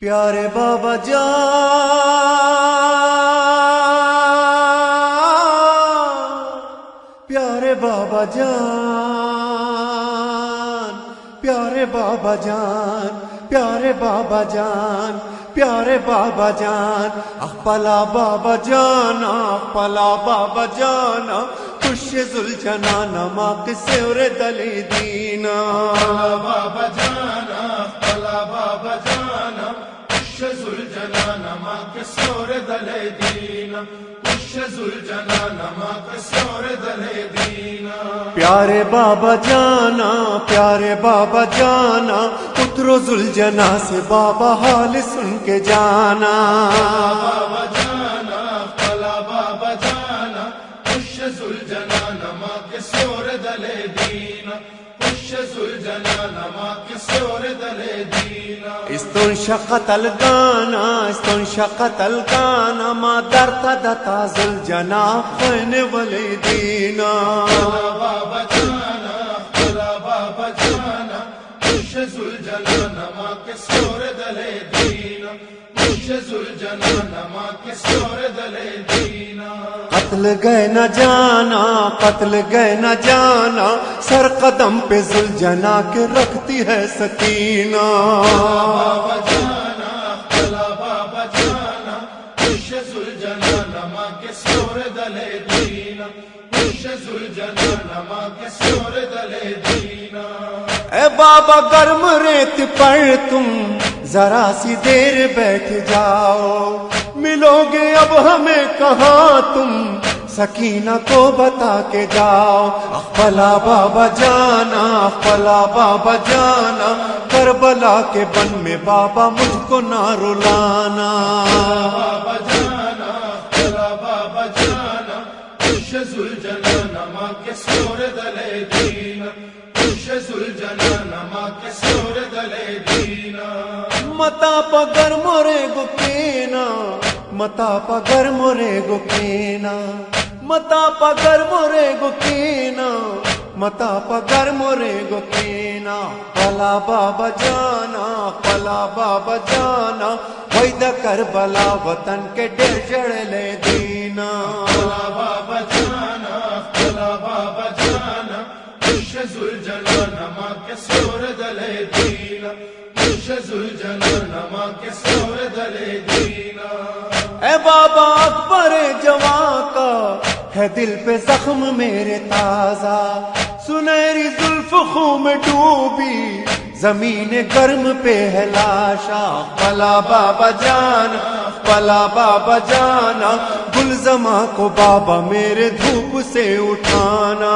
پیارے بابا جان، پیارے بابا جان، پیارے بابا جان، پیارے بابا جان، پیارے بابا جان، اقبلا بابا جان، اقبلا بابا جان، خوش ذوالجنان ماک سور دلی دینا بابا جانا اقبلا بابا جانا خوش ذوالجنان ماک سور دلے دینا خوش ذوالجنان ماک سور دلے دینا پیارے بابا جانا، پیارے بابا جانا، اترو ذوالجنا سے بابا حال سن کے جانا بابا جانا اقبلا بابا جانا خوش ذوالجنان ماک سور دلے دینا خوش ذوالجنان ماک سور دلے دینا استنشقت الگانا، استنشقت الگانا، ما درتدتا ذوالجنا خین ولیدینا بابا جانا اقبلا بابا جانا خوش ذوالجنان ماک سور دلے دینا خوش ذوالجنان ماک سور دلے دینا قتل گئے نہ جانا، قتل گئے نہ جانا، سر قدم پہ ذوالجنا کے رکھتی ہے سکینہ بابا جانا اقبلا بابا جانا خوش ذوالجنان ماک سور دلے دینا خوش ذوالجنان ماک سور دلے دینا اے بابا گرم ریت پر تم ذرا سی دیر بیٹھ جاؤ، ملو گے اب ہمیں کہاں تم سکینہ کو بتا کے جاؤ اقبلا بابا جانا، اقبلا بابا جانا، کربلا کے بن میں بابا مجھ کو نہ رلانا بابا جانا اقبلا بابا جانا خوش ذوالجنان ماک سور دلے دینا خوش ذوالجنان ماک سور دلے دینا متا پگر مورے گکینا، متا پگر مورے گکینا، متا پگر مورے گکینا، متا پگر مورے گکینا پلا بابا جانا، پلا بابا جانا، وید کربلا وطن کے ڈیڑھ لے دینا بابا جانا اقبلا بابا جانا خوش ذوالجنان ماک سور دلے دینا خوش ذوالجنان ماک سور دلے دینا اے بابا اکبر جوان کا ہے دل پہ زخم میرے تازہ، سنہری زلف خون میں ڈوبی زمین گرم پہ ہے لاشا پلا بابا جانا، پلا بابا جانا، گلزماں کو بابا میرے دھوپ سے اٹھانا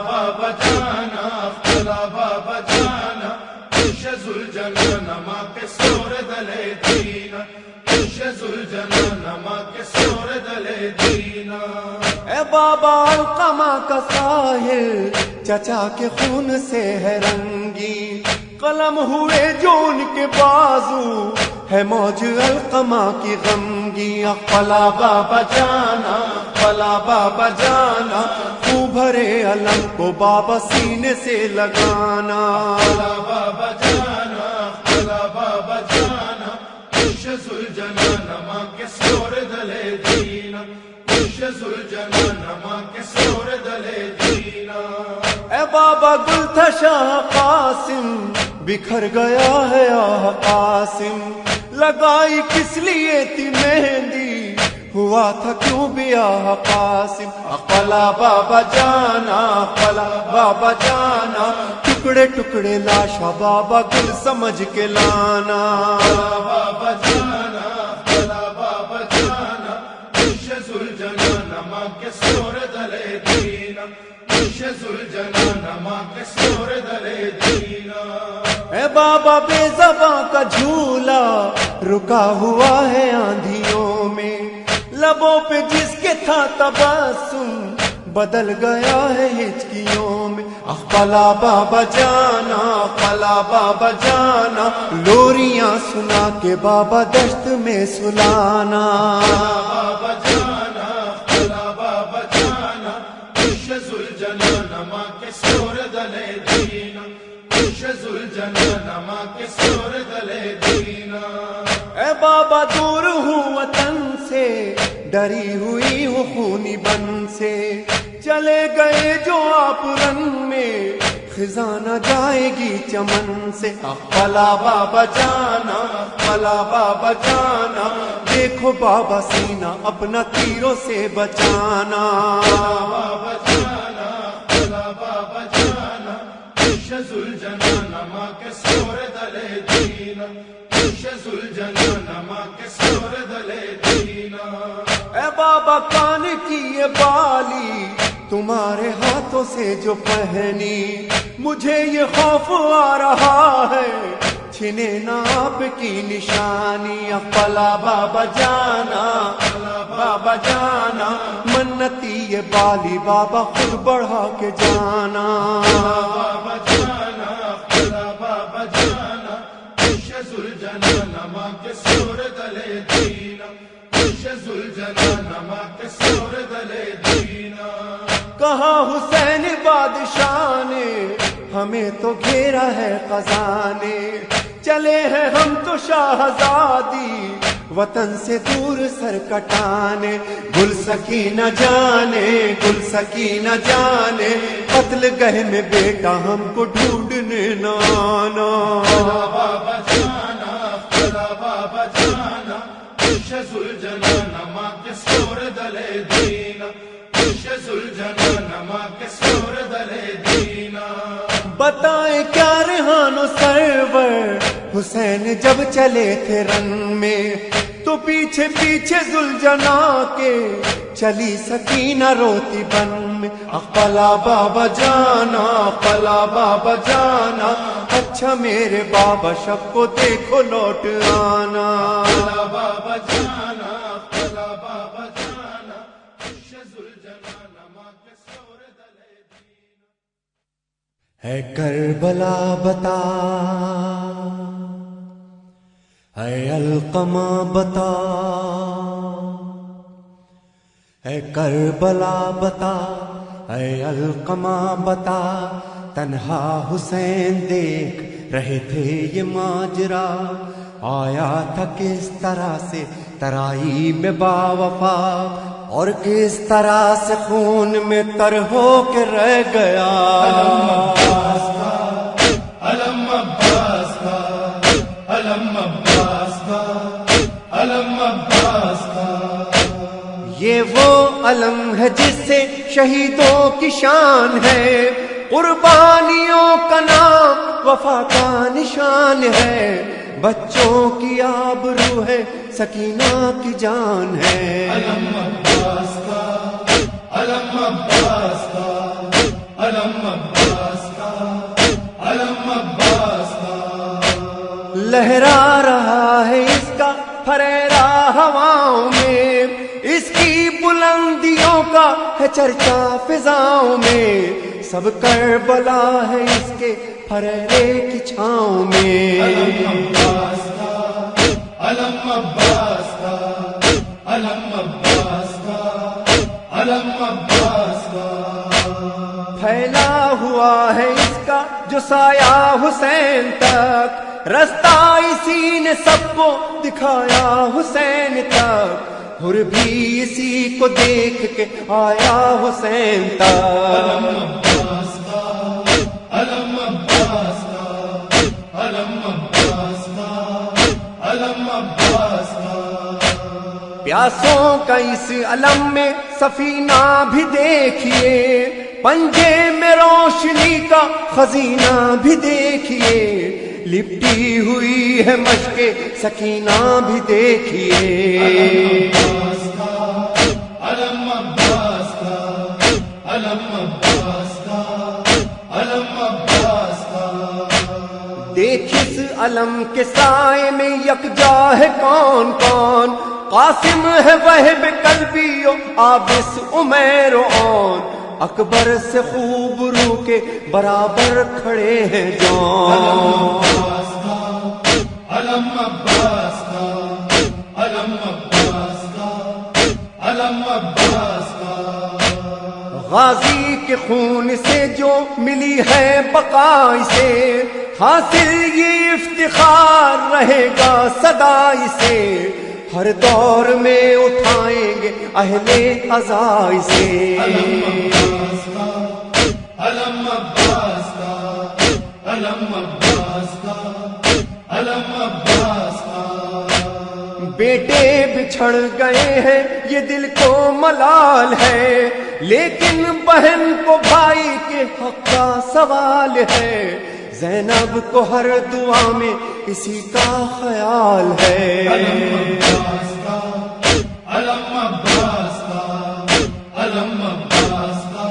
بابا جانا اقبلا بابا جانا خوش ذوالجنان ماک سور دلے دینا خوش ذوالجنان ماک سور دلے دینا اے بابا القمہ کا ساحل چچا کے خون سے ہے رنگی، قلم ہوئے جو ان کے بازو ہے موج القمہ کی غمگی اقبلا بابا جانا، اقبلا بابا جانا، خوب بھرے علم کو بابا سینے سے لگانا بابا جانا اقبلا بابا جانا خوش ذوالجنان ماک سور دلے دینا خوش ذوالجنان ماک سور دلے دینا اے بابا گلتشا قاسم بکھر گیا ہے آہ قاسم، لگائی کس لیے تھی مہندی ہوا تھا کیوں بیاہ قاسم اقبلا بابا جانا، اقبلا بابا جانا، ٹکڑے ٹکڑے لاشا بابا گل سمجھ کے لانا بابا جانا اقبلا بابا جانا خوش ذوالجنان ماک سور دلے دینا خوش ذوالجنان ماک سور دلے دینا اے بابا بے زباں کا جھولا رکا ہوا ہے آندھیوں میں، لبوں پہ جس کے تھا تبسم بدل گیا ہے ہچکیوں میں اقبلا بابا جانا، اقبلا بابا جانا، لوریاں سنا کے بابا دشت میں سلانا بابا جانا اقبلا بابا جانا خوش ذوالجنان ماک سور دلے دینا خوش ذوالجنان ماک سور دلے دینا ڈری ہوئی ہوں خونی بن سے، چلے گئے جو آپ رن میں خزاں نہ جائے گی چمن سے۔ پلا بابا جانا، پلا بابا جانا، دیکھو بابا سینہ اپنا تیروں سے بچانا۔ بابا جانا، بلا بابا جانا، خوش ذوالجنان ماں کے سور دلے دینا، خوش ذوالجنان ماں کے سور دلے دینا۔ اے بابا کان کی یہ بالی تمہارے ہاتھوں سے جو پہنی، مجھے یہ خوف آ رہا ہے چھنے نہ آپ کی نشانی۔ پلا بابا جانا، بابا جانا، منتی یہ بالی بابا خود بڑھا کے جانا۔ بابا جانا، بلا بابا جانا، خوش ذوالجنان ماں کے سور دلے دینا، خوش ذوالجنان ماں کے سور دلے دینا۔ کہاں حسین بادشاہ نے ہمیں تو گھیرا ہے خزانے، چلے ہیں ہم تو شاہزادی وطن سے دور سر کٹانے۔ گل سکینہ جانے، گل سکینہ جانے، قتل گہ میں بیٹا ہم کو ڈھونڈنے نہ آنا۔ بابا جانا، بلا بابا جانا، خوش ذوالجنان ماں کے سور دلے دینا، خوش ذوالجنان ماں کے سور دلے دینا۔ بتائیں کیا ریحان و سرور حسین جب چلے تھے رن میں، تو پیچھے پیچھے ذوالجنا کے چلی سکینہ روتی بن میں۔ پلا بابا جانا، پلا بابا جانا، اچھا میرے بابا شب کو دیکھو لوٹ آنا۔ بلا بابا جانا، بلا بابا جانا، خوش ذوالجنان ماں کے سور دلے دینا۔ ہے کربلا بتا، ہے القمہ بتا، ہے کربلا بتا، ہے القمہ بتا، تنہا حسین دیکھ رہے تھے یہ ماجرا، آیا تھا کس طرح سے ترائی میں باوفا، اور کس طرح سے خون میں تر ہو کے رہ گیا۔ علم عباس کا، علم عباس کا، علم عباس کا۔ یہ وہ علم ہے جس سے شہیدوں کی شان ہے، قربانیوں کا نام وفا کا نشان ہے، بچوں کی آبرو ہے سکینہ کی جان ہے۔ علم عباس کا، علم عباس کا، علم عباس کا، علم عباس کا۔ لہرا رہا ہے اس کا پھریرا ہواؤں میں، اس کی بلندیوں کا ہے چرچا فضاؤں میں، سب کربلا ہے اس کے پھریرے کی چھاؤں میں۔ علم عباس کا، علم عباس کا، علم عباس کا، علم عباس کا۔ پھیلا ہوا ہے اس کا جو سایہ حسین تک، رستہ اسی نے سب کو دکھایا حسین تک، اور بھی اسی کو دیکھ کے آیا حسین تک۔ علم عباس کا، علم عباس کا، علم عباس کا، علم عباس کا۔ پیاسوں کا اس علم میں سفینہ بھی دیکھیے، پنجے میں روشنی کا خزینہ بھی دیکھیے، لپٹی ہوئی ہے مشق سکینہ بھی دیکھیے۔ علم عباس کا، علم عباس کا، علم عباس کا۔ دیکھ اس علم کے سائے میں یکجا ہے کون کون، قاسم ہے وہب قلبی و عابس عمیر و اون، اکبر سے خوب رو کے برابر کھڑے ہیں جون۔ علم عباس کا، علم عباس کا، علم عباس کا۔ غازی کے خون سے جو ملی ہے بقا اسے، حاصل یہ افتخار رہے گا سدا اسے، ہر دور میں اٹھائیں گے اہل عزاء سے. علم عباس کا، علم عباس کا، علم عباس کا. بیٹے بچھڑ گئے ہیں یہ دل کو ملال ہے، لیکن بہن کو بھائی کے حق کا سوال ہے. زینب کو ہر دعا میں اسی کا خیال ہے. علم عباس کا، علم عباس کا، علم عباس کا،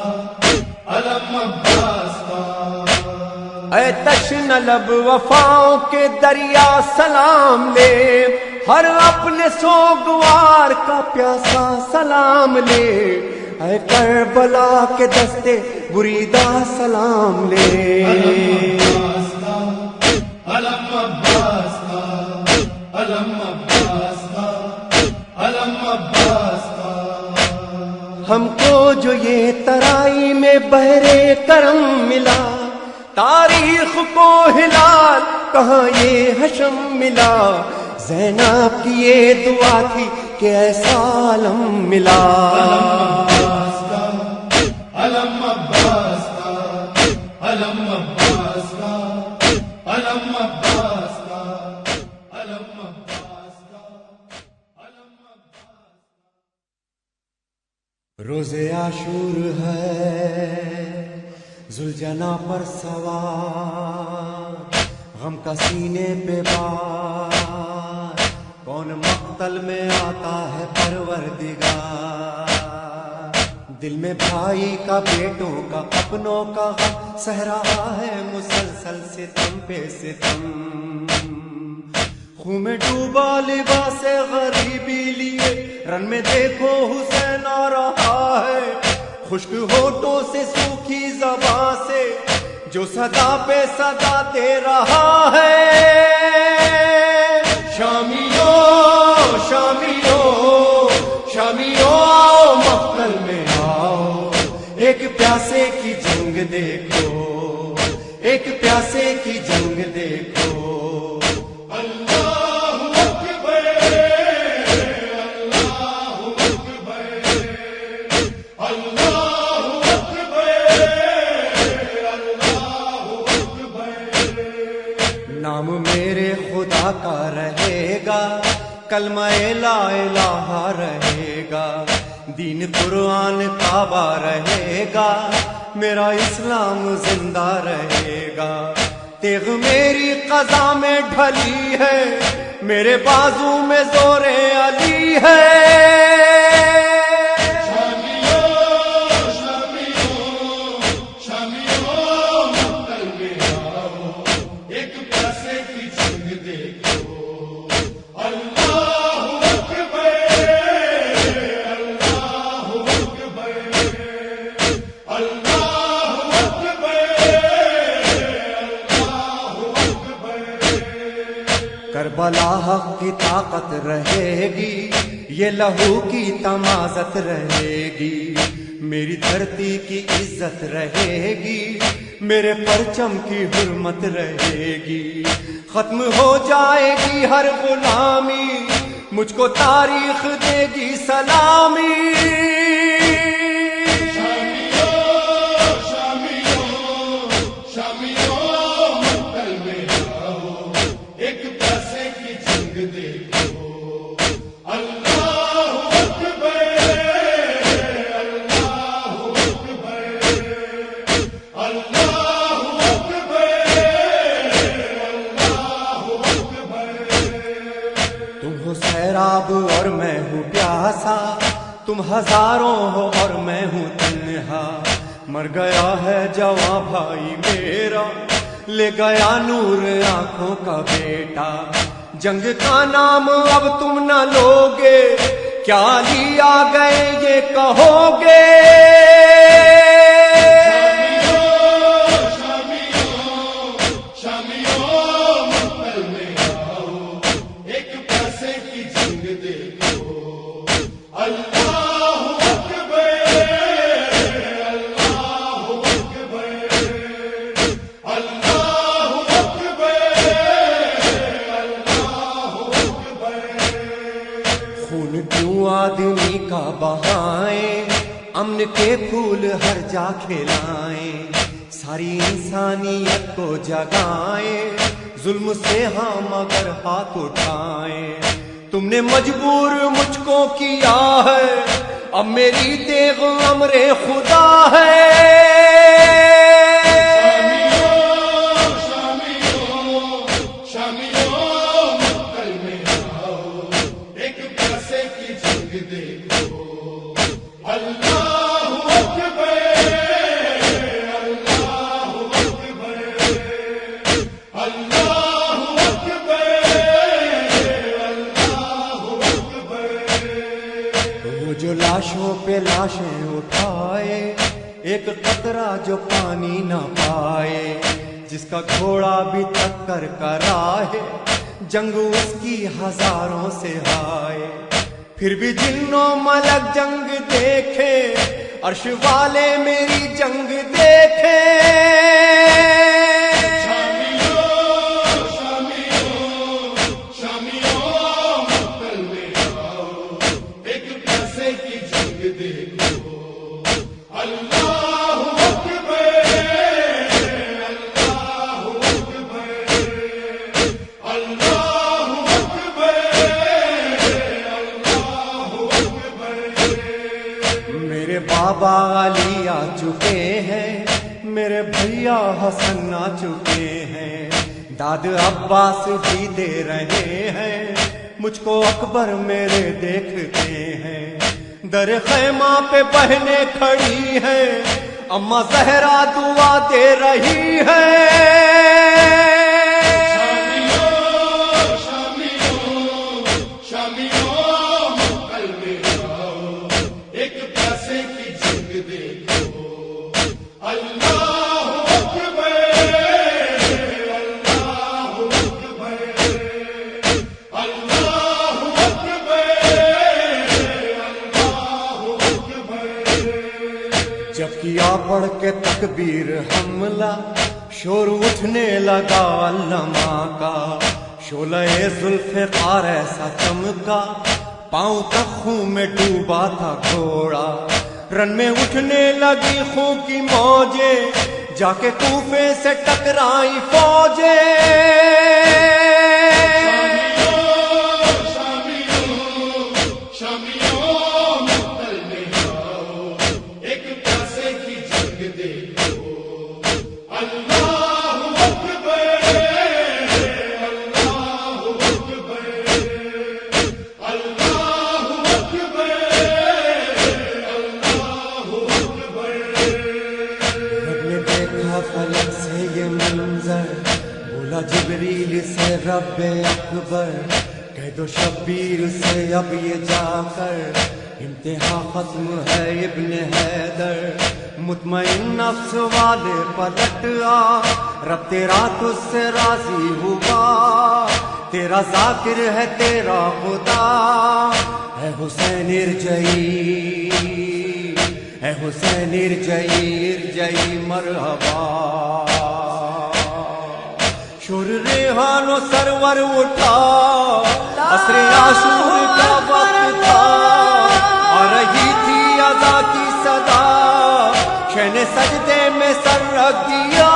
علم عباس کا. اے تشن لب وفاؤں کے دریا سلام لے، ہر اپنے سوگوار کا پیاسا سلام لے. اے کربلا کے دستے بریدہ سلام لے. علم عباس کا، علم عباس کا، علم عباس کا. ہم کو جو یہ ترائی میں بحر کرم ملا، تاریخ کو ہلال کہاں یہ حشم ملا. زینب کی یہ دعا تھی کہ ایسا عالم ملا. علم عباس کا، علم عباس کا، علم عباس کا، علم عباس کا، علم عباس. روز عاشور ہے ذوالجنا پر سوار، غم کا سینے پہ بار، کون مقتل میں آتا ہے پروردگار. دل میں بھائی کا، بیٹوں کا، اپنوں کا غم سہ رہا ہے مسلسل ستم پہ ستم. خون میں ڈوبا لباس غریبی لیے، رن میں دیکھو حسین آ رہا ہے. خشک ہونٹوں سے سوکھی زبان سے جو صدا پہ صدا دے رہا ہے. شامیوں شامیوں شامیوں آؤ مقتل میں آؤ، ایک پیاسے کی جنگ دیکھو، ایک پیاسے کی جنگ دیکھو. نام میرے خدا کا رہے گا، کلمہ لا الہ رہے گا، دین قرآن کعبہ رہے گا، میرا اسلام زندہ رہے گا. تیغ میری قضا میں ڈھلی ہے، میرے بازو میں زور علی ہے. کربلا حق کی طاقت رہے گی، یہ لہو کی تمازت رہے گی، میری دھرتی کی عزت رہے گی، میرے پرچم کی حرمت رہے گی. ختم ہو جائے گی ہر غلامی، مجھ کو تاریخ دے گی سلامی. سیراب اور میں ہوں پیاسا، تم ہزاروں ہو اور میں ہوں تنہا. مر گیا ہے جواں بھائی میرا، لے گیا نور آنکھوں کا بیٹا. جنگ کا نام اب تم نہ لوگے، کیا علی آ گئے یہ کہو گے. کیوں آدمی کا بہائیں، امن کے پھول ہر جا کھلائیں، ساری انسانیت کو جگائیں، ظلم سے ہاں مگر ہاتھ اٹھائیں۔ تم نے مجبور مجھ کو کیا ہے، اب میری دیغ امر خدا ہے۔ جو لاشوں پہ لاشیں اٹھائے، ایک قطرہ جو پانی نہ پائے، جس کا گھوڑا بھی ٹکر کرا ہے، جنگ اس کی ہزاروں سے ہائے، پھر بھی جنوں ملک جنگ دیکھے، عرش والے میری جنگ دیکھے۔ میرے بابا علی آ چکے ہیں، میرے بھیا حسن آ چکے ہیں، داد عباس بھی دے رہے ہیں، مجھ کو اکبر میرے دیکھتے ہیں، در خیمہ پہ بہنیں کھڑی ہیں، اماں زہرا دعا دے رہی ہے۔ جب کیا پڑھ کے تکبیر حملہ، شور اٹھنے لگا علماء کا، شعلہ ذوالفقار ایسا چمکا، پاؤں تک خون میں ڈوبا تھا گھوڑا، رن میں اٹھنے لگی خون کی موجیں، جا کے کوفے سے ٹکرائی فوجیں۔ فلک سے یہ منظر بولا جبریل سے رب اکبر، کہہ دو شبیر سے اب یہ جا کر انتہا ختم ہے ابن حیدر، مطمئن نفس والے پلٹ آ، رب تیرا تجھ سے راضی ہوا، تیرا ذاکر ہے تیرا خدا، اے حسین ارجعی، اے حسین ارجعی ارجعی مرحبا۔ شور ریحان و سرور اٹھا، عصر عاشور کا وقت تھا، آ رہی تھی اذان کی صدا، شہ نے سجدے میں سر رکھ دیا۔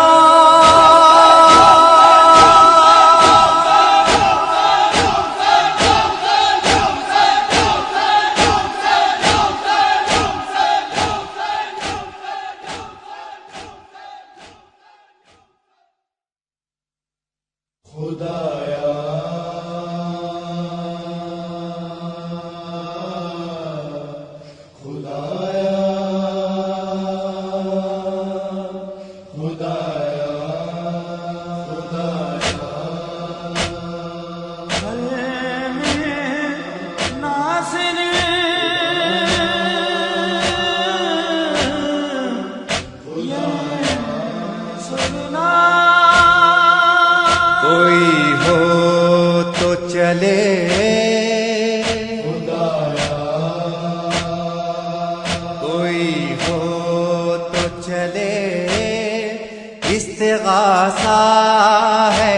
خدایا خدایا خدایا کوئی ہو تو چلے کوئی ہو تو چلے، استغاثہ ہے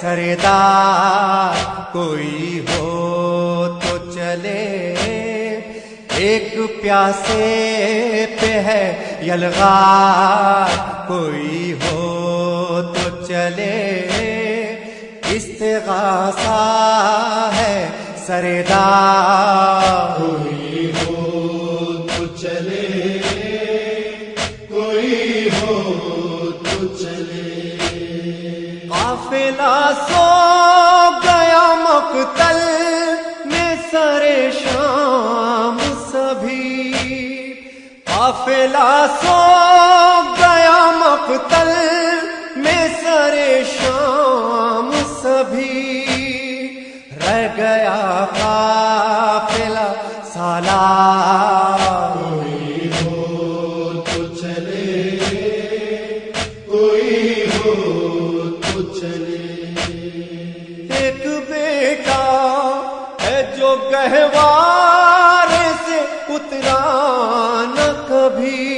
سردار، کوئی ہو تو چلے، ایک پیاسے پہ ہے یلغا، کوئی ہو تو چلے، استغاثہ ہے سردار، کوئی ہو تو چلے، کوئی ہو تو چلے، قافلہ سو گیا مقتل میں سر شام سبھی، قافلہ سو گیا مقتل میں سر شام سبھی، رہ گیا قافلہ سالار، کوئی ہو تو چلے، کوئی ہو تو چلے، ایک بیٹا ہے جو گہوارے سے اترا نہ کبھی،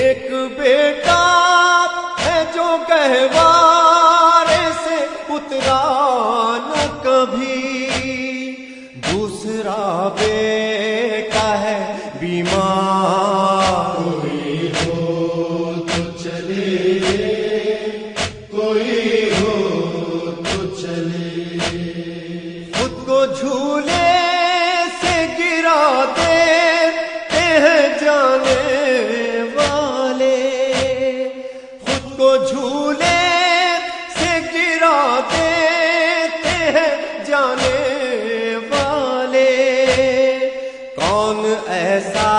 ایک بیٹا ہے جو گہوارے سے اترا نہ کبھی، دوسرا بیٹا ہے بیمار، کوئی ہو تو چلے، کوئی ہو تو چلے، خود کو جھولے سے گرا دیتے ہیں جانے والے، خود کو جھولے سے گرا دیتے ہیں جانے والے، کون ایسا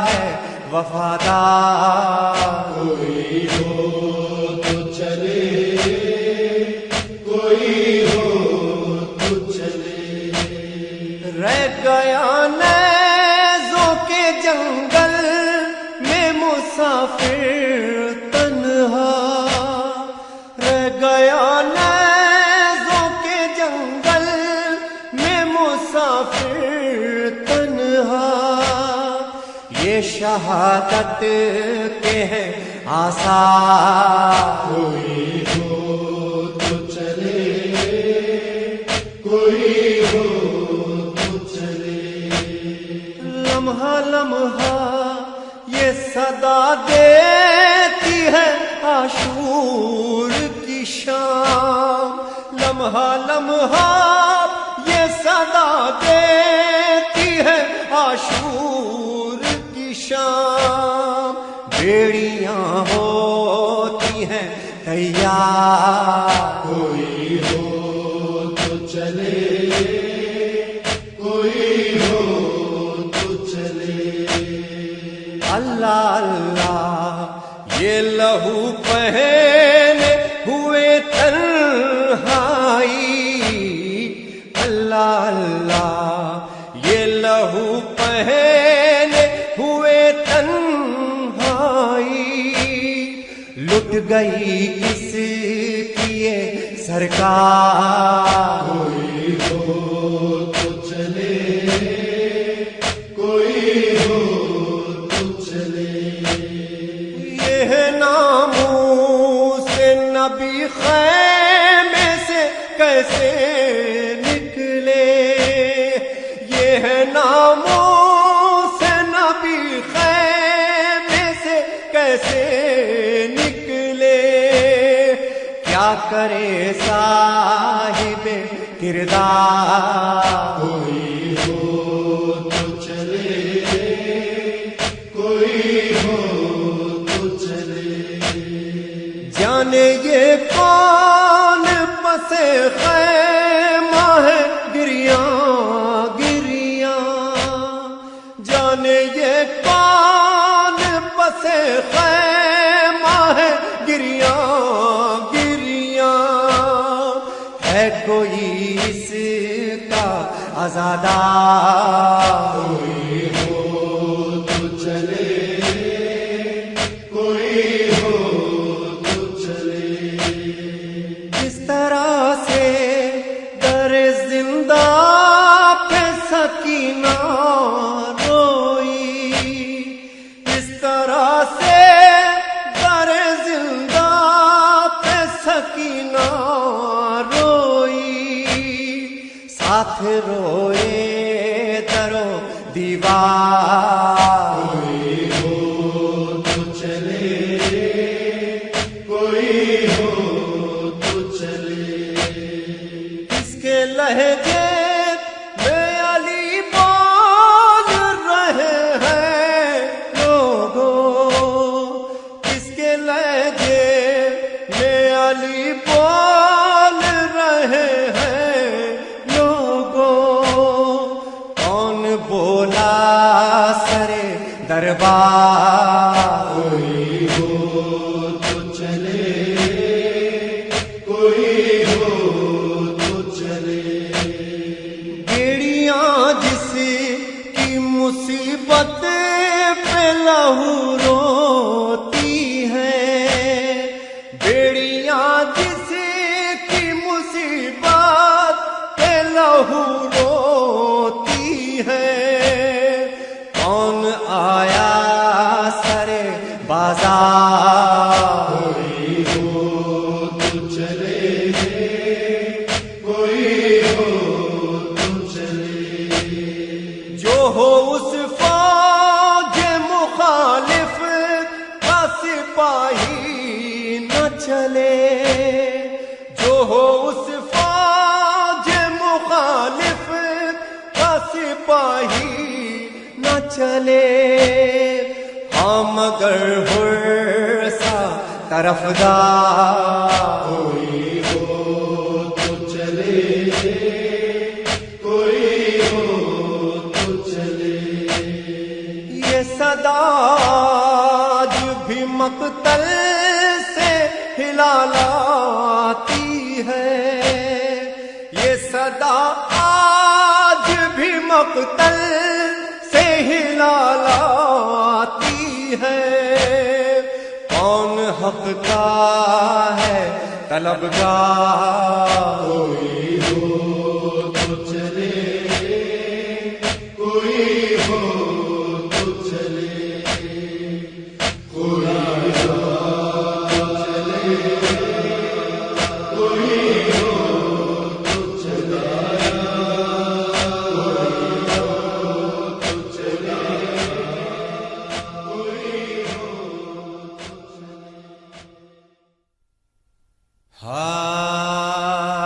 ہے وفادار، کوئی ہو تو چلے، کوئی ہو تو چلے، رہ گیا نیزوں کے جنگل میں مسافر تنہا، رہ گیا نیزوں کے جنگل میں مسافر تنہا، یہ شہادت کے ہیں آثار، کوئی ہو تو چلے، کوئی ہو تو چلے، لمحہ لمحہ یہ صدا دیتی ہے عاشور کی شام، لمحہ لمحہ یہ صدا دیتی ہے عاشور کی شام، بیڑیاں ہوتی ہیں تیار، کوئی ہو تو چلے، کوئی ہو تو چلے، اللہ اللہ یہ لہو پہنے ہوئے تنہائی، اللہ اللہ یہ لہو پہنے ہوئے تنہائی، لٹ گئی کس کی یہ سرکار، کوئی ہو تو چلے، کوئی ہو تو چلے، یہ ناموس نبی خیمے سے کیسے نکلے، یہ ناموس نبی خیمے سے کیسے نکلے، کیا کرے صاحب کردار، کوئی ہو تو چلے، کوئی ہو تو چلے، جانے یہ کون پسے خیمہ ہے گریاں گریاں، جانے یہ کون پسے خیمہ ہے گریاں گریاں، ہے کوئی اس کا آزادار، کوئی ہو تو چلے، کوئی ہو تو چلے، اس طرح سے در زندہ پہ سکینہ روئی، اس طرح سے در زندہ پہ سکینہ روئی، ساتھ روئے درو دیوار. کوئی ہو تو چلے، کوئی ہو تو چلے. اس کے لہجے میں علی بول رہے ہیں لوگوں، اس کے لہجے میں علی بول رہے ہیں لوگوں. کون بولا سرے دربار؟ کوئی ہو تو چلے، کوئی ہو تو چلے. بیڑیاں جس کی مصیبت پہ لہو روتی ہے، بیڑیاں جس کی مصیبت پہ لہو روتی ہے. کون آیا سرے بازار؟ کوئی ہو تو چلے، کوئی ہو تو چلے. جو ہو اس فوج مخالف کا سپاہی نہ چلے، جو ہو اس فوج مخالف کا سپاہی نہ چلے. ہاں مگر حر سا طرفدار. کوئی ہو تو چلے، کوئی ہو تو چلے. یہ صدا آج بھی مقتل سے ہلا لاتی ہے، یہ صدا آج بھی مقتل سے ہلا لاتی ہے. کون حق کا ہے طلبگار؟ کوئی ہو تو چلے، کوئی ہو تو چلے. کوئی ہو تو چلے، کوئی ہو تو چلے.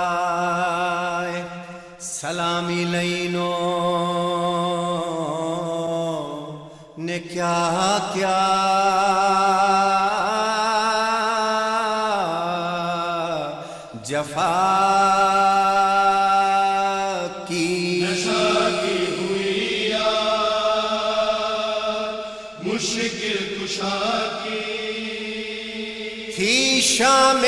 ہائے سلامی لینو نے کیا کیا جفا کی. شادی ہوئی یار مشکل کشا کی، تھی شام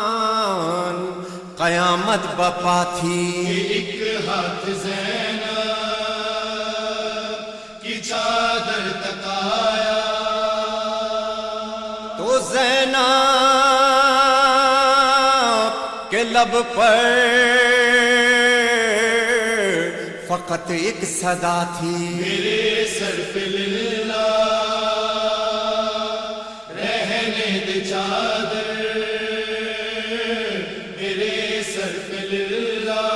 غریبان قیامت بپا تھی. ایک ہاتھ زینب کی چادر تکایا، تو زینب کے لب پر فقط ایک صدا تھی. میرے سر پہ للہ رہنے دے چادر، میرے سر پہ للہ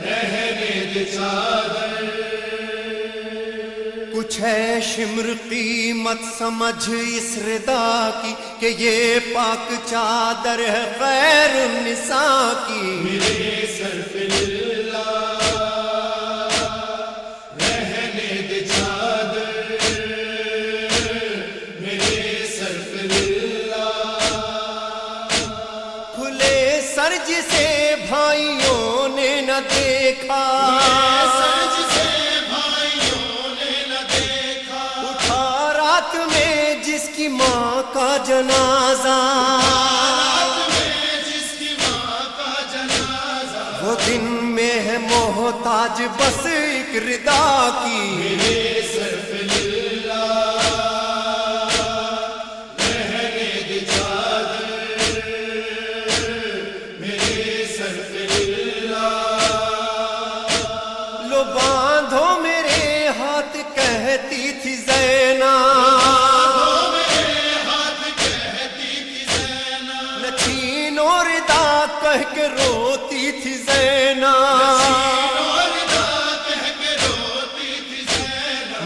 رہنے دے چادر. کچھ ہے شمر قیمت سمجھ اس ردا کی کہ یہ پاک چادر ہے غیر النساء کی. میرے سر پہ للہ رہنے دے چادر، میرے سر پہ للہ. کھلے سر جسے بھائیوں نے نہ دیکھا، سرج سے بھائیوں نے نہ دیکھا، اٹھا رات میں جس کی ماں کا جنازہ، جس کی ماں کا جنازہ، وہ دن میں ہے محتاج بس ایک ردا کی. میرے سر پہ للہ رہنے دے چادر، میرے سر پہ للہ. لو باندھو میرے ہاتھ کہتی تھی زینب، میرے ہاتھ کہتی تھی زینب، نہ چھینو ردا کہہ کے روتی تھی زینب،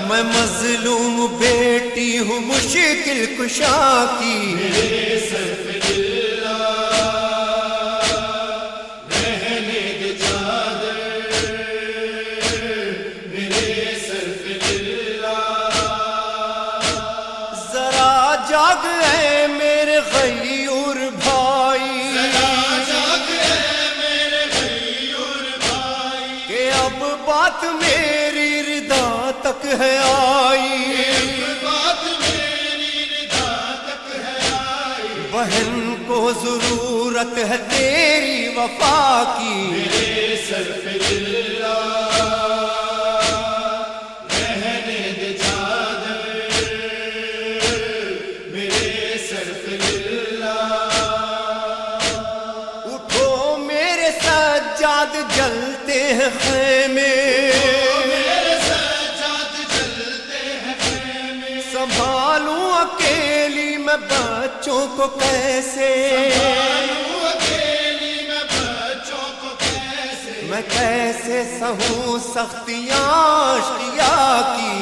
میں مظلوم بیٹی ہوں مشکل کشا کی، جاگ اے میرے غیور بھائی، کہ اب بات میری ردا تک ہے آئی، بہن کو ضرورت ہے تیری وفا کی، سجاد جلتے ہیں خیمے، سنبھالوں اکیلی میں بچوں کو کیسے، میں کیسے سہوں سختیاں اشقیا کی،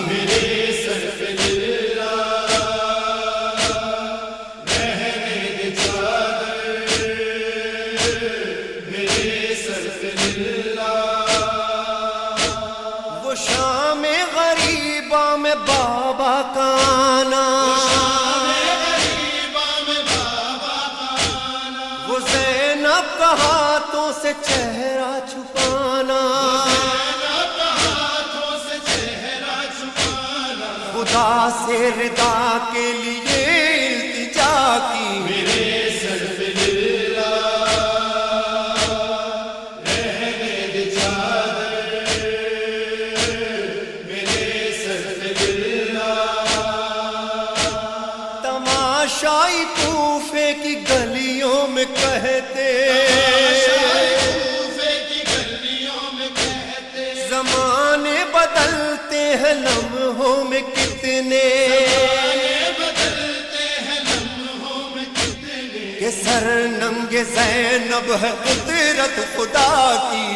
وہ شام غریبہ میں بابا کا آنا، وہ زینب کا ہاتھوں سے چہرہ چھپانا، خدا سے رضا کے لیے التجا کی، تماشائی کوفے کی گلیوں میں کہتے، زمانے بدلتے ہیں لمحوں میں کتنے، کہ سر ننگ زینب ہے قدرت خدا کی،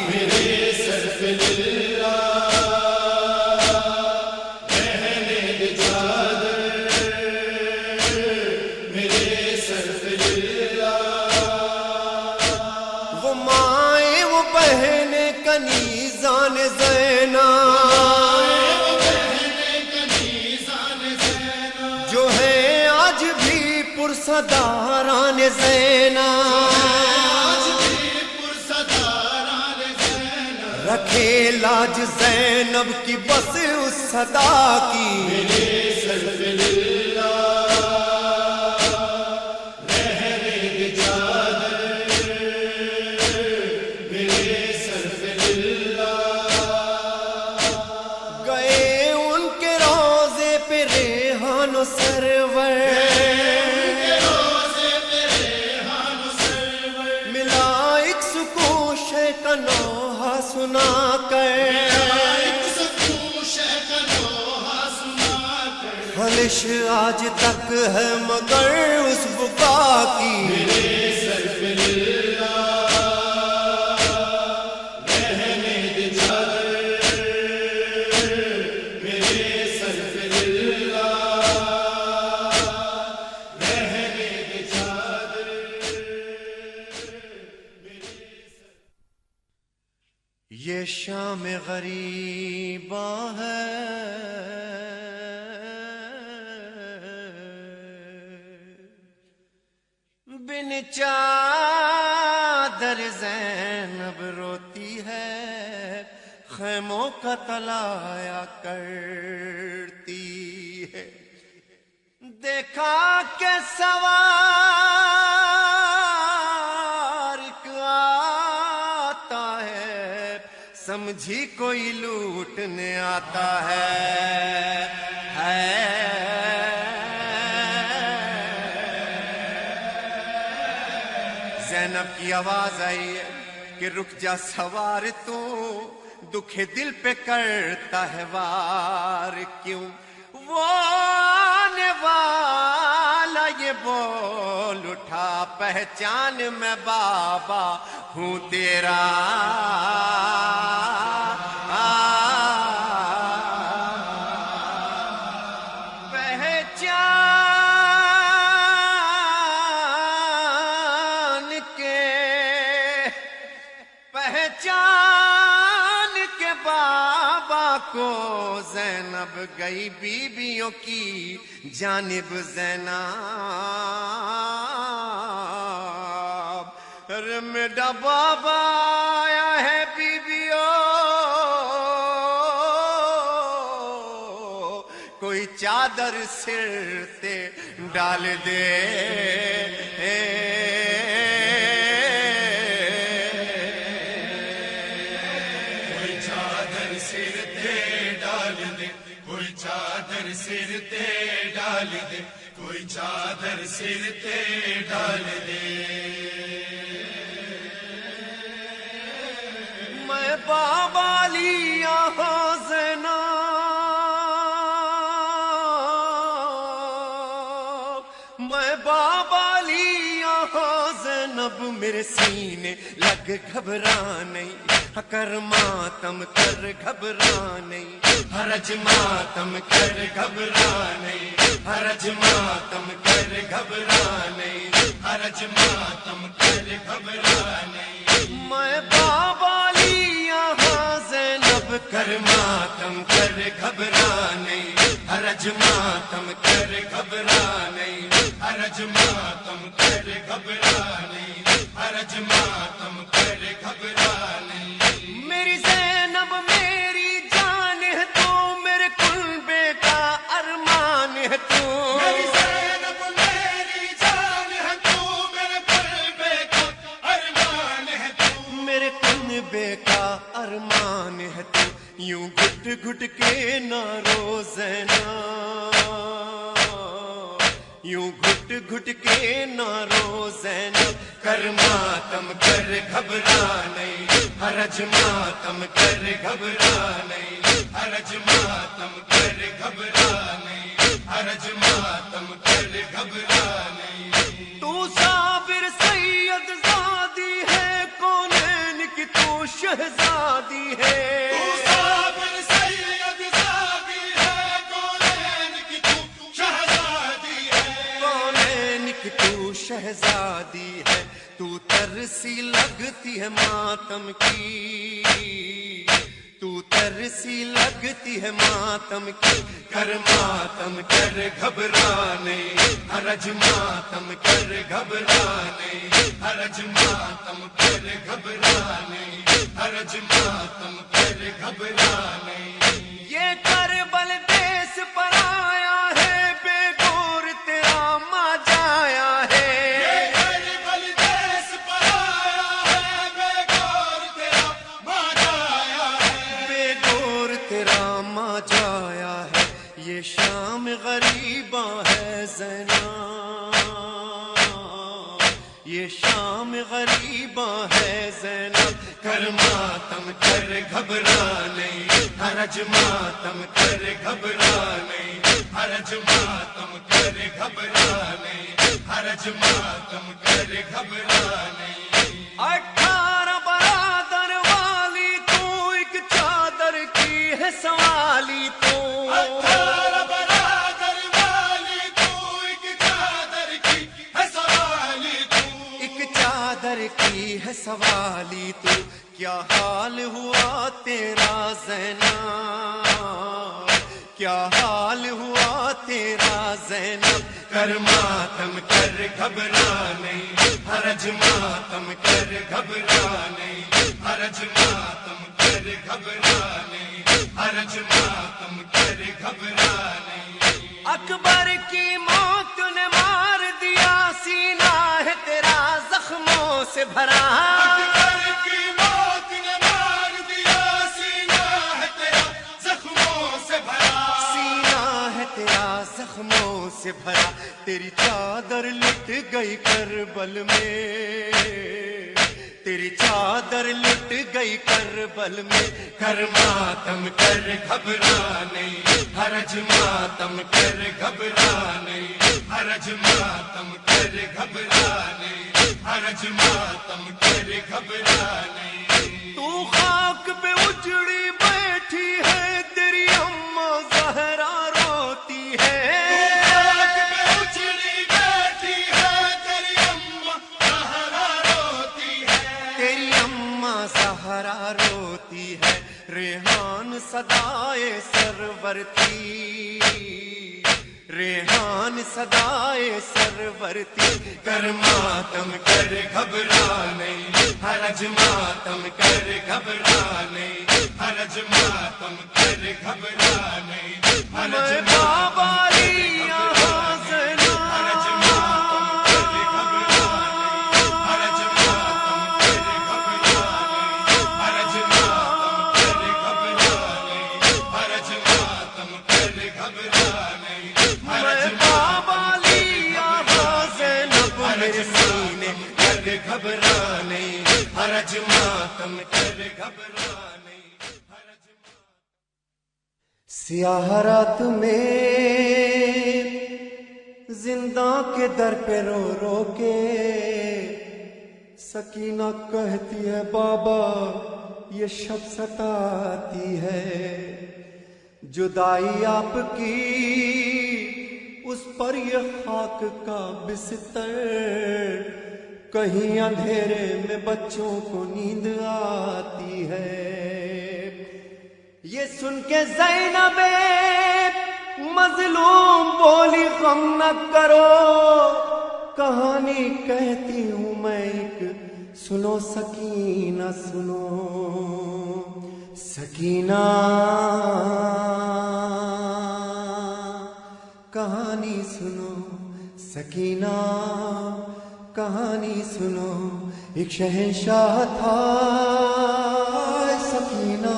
وہ مائیں وہ بہنیں کنیزان زینب، جو ہیں آج بھی پرصداران زینب، رکھے لاج زینب کی بس اس صدا کی، سرور ملا ایک سکون شیخ نوحہ سنا کر، خلش آج تک ہے مگر اس بقا کی، یہ شام غریبہ ہے بن چادر زینب روتی ہے، خیموں کا تلایا کرتی ہے، دیکھا کہ سوار آتا ہے، سمجھی کوئی لوٹنے آتا ہے، زینب کی آواز آئی ہے کہ رک جا سوار، تو دکھ دل پہ کرتا ہے وار کیوں، وہ آنے والا یہ بول اٹھا، پہچان میں بابا ہوں تیرا پہچان کے بابا کو زینب گئی بیویوں کی جانب زینب میرا بابا آیا ہے بیویوں کوئی چادر سر تے ڈال دے کوئی چادر سر تے ڈال دے کوئی چادر سر تے ڈال دے میں بابا لیا زینب میں بابا لیا زینب میرے سینے لگ گھبرانے کر ماتم کر گھبرانے حرج ماتم کر گھبرانے حرج ماتم کر گھبرانے حرج ماتم کر گھبرانے میں بابا لیا زینب کر ماتم کر گھبرانے حرج ماتم کر گھبرانے حرج ماتم کر گھبرانے حرج ماتم کر گھبرانے میری زینب میری جان ہے تو میرے کلبے کا ارمان ہے تو میری زینب میری جان ہے تو میرے قلبے کا ارمان ہے تو میرے کلبے کا ارمان ہے تو یوں گھٹ گھٹ کے نہ رو زینب یوں گھٹ گھٹ کے نہ رو زینب کر ماتم کر گھبرانے حرج ماتم کر گھبرانے حرج ماتم کر گھبرانے حرج ماتم کر گھبرانے تو صابر سید زادی ہے کونین کی تو شہزادی ہے تو صابر سید زادی ہے کونین کی تو شہزادی ہے کونین کی تو شہزادی ہے تو ترسی لگتی ہے ماتم کی تو ترسی لگتی ہے ماتم کی کر ماتم کر گھبرانے حرج ماتم کر گھبرانے حرج ماتم کر گھبرانے حرج ماتم کر گھبرانے یہ کربل دیس پر آیا ہے بے گور تیرا ماں جایا ہے کربل دیس پر آیا ہے بے گور تیرا ماں جایا ہے بے گور تیرا ماں جایا ہے یہ شام غریباں ہے زینب یہ شام غریباں ہے زینب کر ماتم کر گھبرانے حرج ماتم کر گھبرانے حرج ماتم کر گھبرانے حرج ماتم کر گھبرانے 18 برادر والی تو ایک چادر کی ہے سوالی تو 18 برادر والی تو ایک چادر کی ہے سوالی تو ایک چادر کی ہے سوالی تو کیا حال ہوا تیرا زینب کیا حال ہوا تیرا زینب کر ماتم کر گھبرانے حرج ماتم کر گھبرانے حرج ماتم کر گھبرانے حرج ماتم کر گھبرانے اکبر کی موت نے مار دیا سینہ ہے تیرا زخموں سے بھرا اکبر کی موت نے مار دیا سینہ ہے تیرا زخموں سے بھرا سینہ ہے تیرا زخموں سے بھرا تیری چادر لٹ گئی کربل میں تیری چادر لٹ گئی کربل میں کر ماتم کر گھبرانے حرج ماتم کر گھبرانے حرج ماتم کر گھبرانے حرج حرج ماتم کر گھبرا نہیں. تو خاک پہ اجڑی بیٹھی ہے تیری اماں زہرا روتی ہے. خاک پہ اجڑی بیٹھی ہے تیری اماں زہرا روتی ہے. تیری اماں زہرا روتی ہے. ریحان صدائے سرور تھی، ریحان صدائے سرور تھی. کر ماتم کر گھبرا نہیں، حرج ماتم کر گھبرا نہیں، حرج ماتم کر گھبرا نہیں، حرج میں ماتم بابا لی یہاں سے حرج ماتم کر گھبرا نہیں، حرج ماتم کر گھبرا نہیں، حرج ماتم کر گھبرا نہیں، حرج ماتم کر گھبرا نہیں، حرج میں بابا لی یہاں سے نب میرے سینے کر گھبرا نہیں، حرج ماتم کر گھبرا نہیں، حرج سیاہ رات میں زندہ کے در پہ رو رو کے سکینہ کہتی ہے بابا یہ شب ستاتی ہے. جدائی آپ کی اس پر یہ خاک کا بستر، کہیں اندھیرے میں بچوں کو نیند آتی ہے. یہ سن کے زینب مظلوم بولی غم نہ کرو، کہانی کہتی ہوں میں ایک، سنو سکینہ سنو. سکینہ کہانی سنو، سکینہ کہانی سنو. ایک شہنشاہ تھا سکینہ،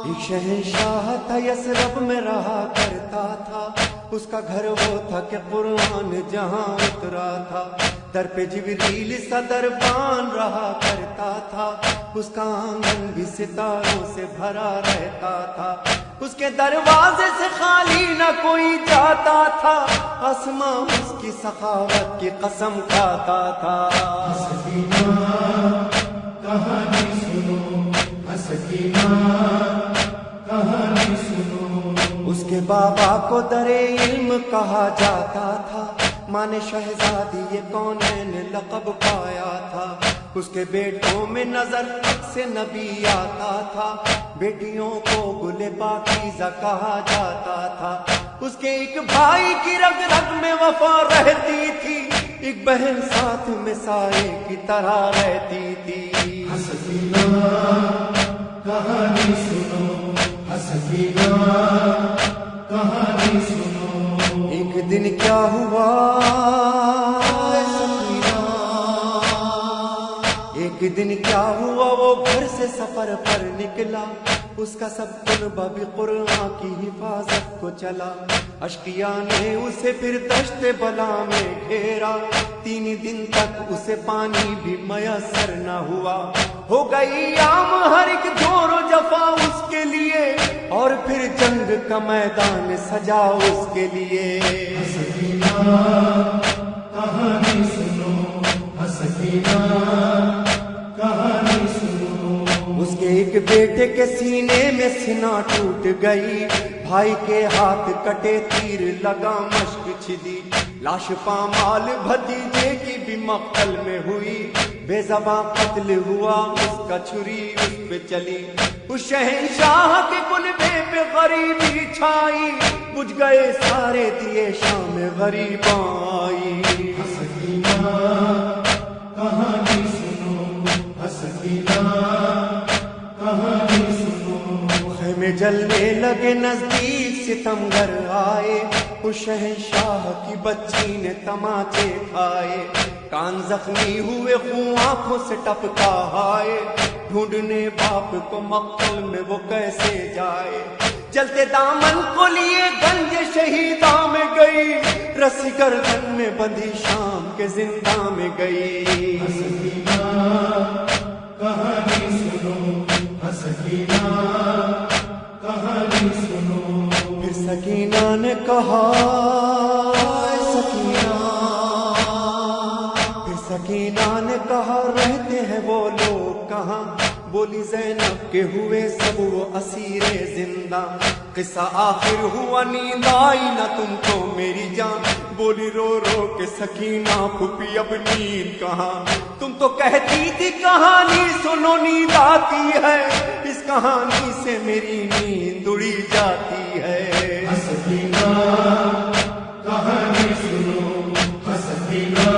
ایک شہنشاہ تھا یثرب میں رہا کرتا تھا. اس کا گھر وہ تھا کہ قرآن جہاں اترا تھا. در پہ جبریل سا دربان رہا کرتا تھا. اس کا آنگن بھی ستاروں سے بھرا رہتا تھا. اس کے دروازے سے خالی نہ کوئی جاتا تھا. آسماں اس کی سخاوت کی قسم کھاتا تھا. سکینہ کہانی سنو، سکینہ کہانی سنو. اس کے بابا کو در علم کہا جاتا تھا. ماں نے شہزادی یہ کونین لقب پایا تھا. اس کے بیٹوں میں نظر سے نبی آتا تھا. بیٹیوں کو گل پاکیزہ کہا جاتا تھا. اس کے ایک بھائی کی رگ رگ میں وفا رہتی تھی، ایک بہن ساتھ میں سائے کی طرح رہتی تھی. سکینہ کہانی سنو، سکینہ کہانی سنو. ایک دن کیا ہوا سکینہ، ایک دن کیا ہوا وہ گھر سے سفر پر نکلا. اس کا سب طلبہ بھی قرآن کی حفاظت کو چلا. اشقیاء نے اسے پھر دشت بلا میں گھیرا. 3 دن تک اسے پانی بھی میسر نہ ہوا. ہو گئی عام ہر ایک دور و جفا اس کے لیے، اور پھر جنگ کا میدان سجا اس کے لیے. سکینہ کہانی سنو، سکینہ کہانی سنو. اس کے ایک بیٹے کے سینے میں سینہ ٹوٹ گئی. بھائی کے ہاتھ کٹے تیر لگا مشک چھدی. لاش پامال بھتیجے کی بھی مقتل میں ہوئی. بے زباں قتل ہوا اس کا چھری اس پہ چلی. اس شہنشاہ کے کلبے پہ غریبی چھائی. بجھ گئے سارے دیے شام غریباں آئی. سکینہ کہانی سنو، سکینہ کہانی سنو. خیمے جلنے لگے نزدیک ستمگر آئے. اس شہنشاہ کی بچی نے تماچے کھائے. کان زخمی ہوئے خون آنکھوں سے ٹپکا ہائے. ڈھونڈنے باپ کو مقتل میں وہ کیسے جائے. چلتے دامن کو لیے گنج شہیداں میں گئی. رسی گردن میں بندھی شام کے زندہ میں گئی. سکینہ کہانی سنو، سکینہ کہانی سنو. پھر سکینہ نے کہا سکینہ، سکینہ نے کہا رہتے ہیں وہ لوگ کہاں؟ بولی زینب کے ہوئے سب وہ اسیر زندہ، قصہ آخر ہوا نیند آئی نہ تم کو میری جان، بولی رو رو کے سکینہ پھپھی اب نیند کہاں؟ تم تو کہتی تھی کہانی سنو نیند آتی ہے، اس کہانی سے میری نیند اڑی جاتی ہے۔ سکینہ کہانی سنو، سکینہ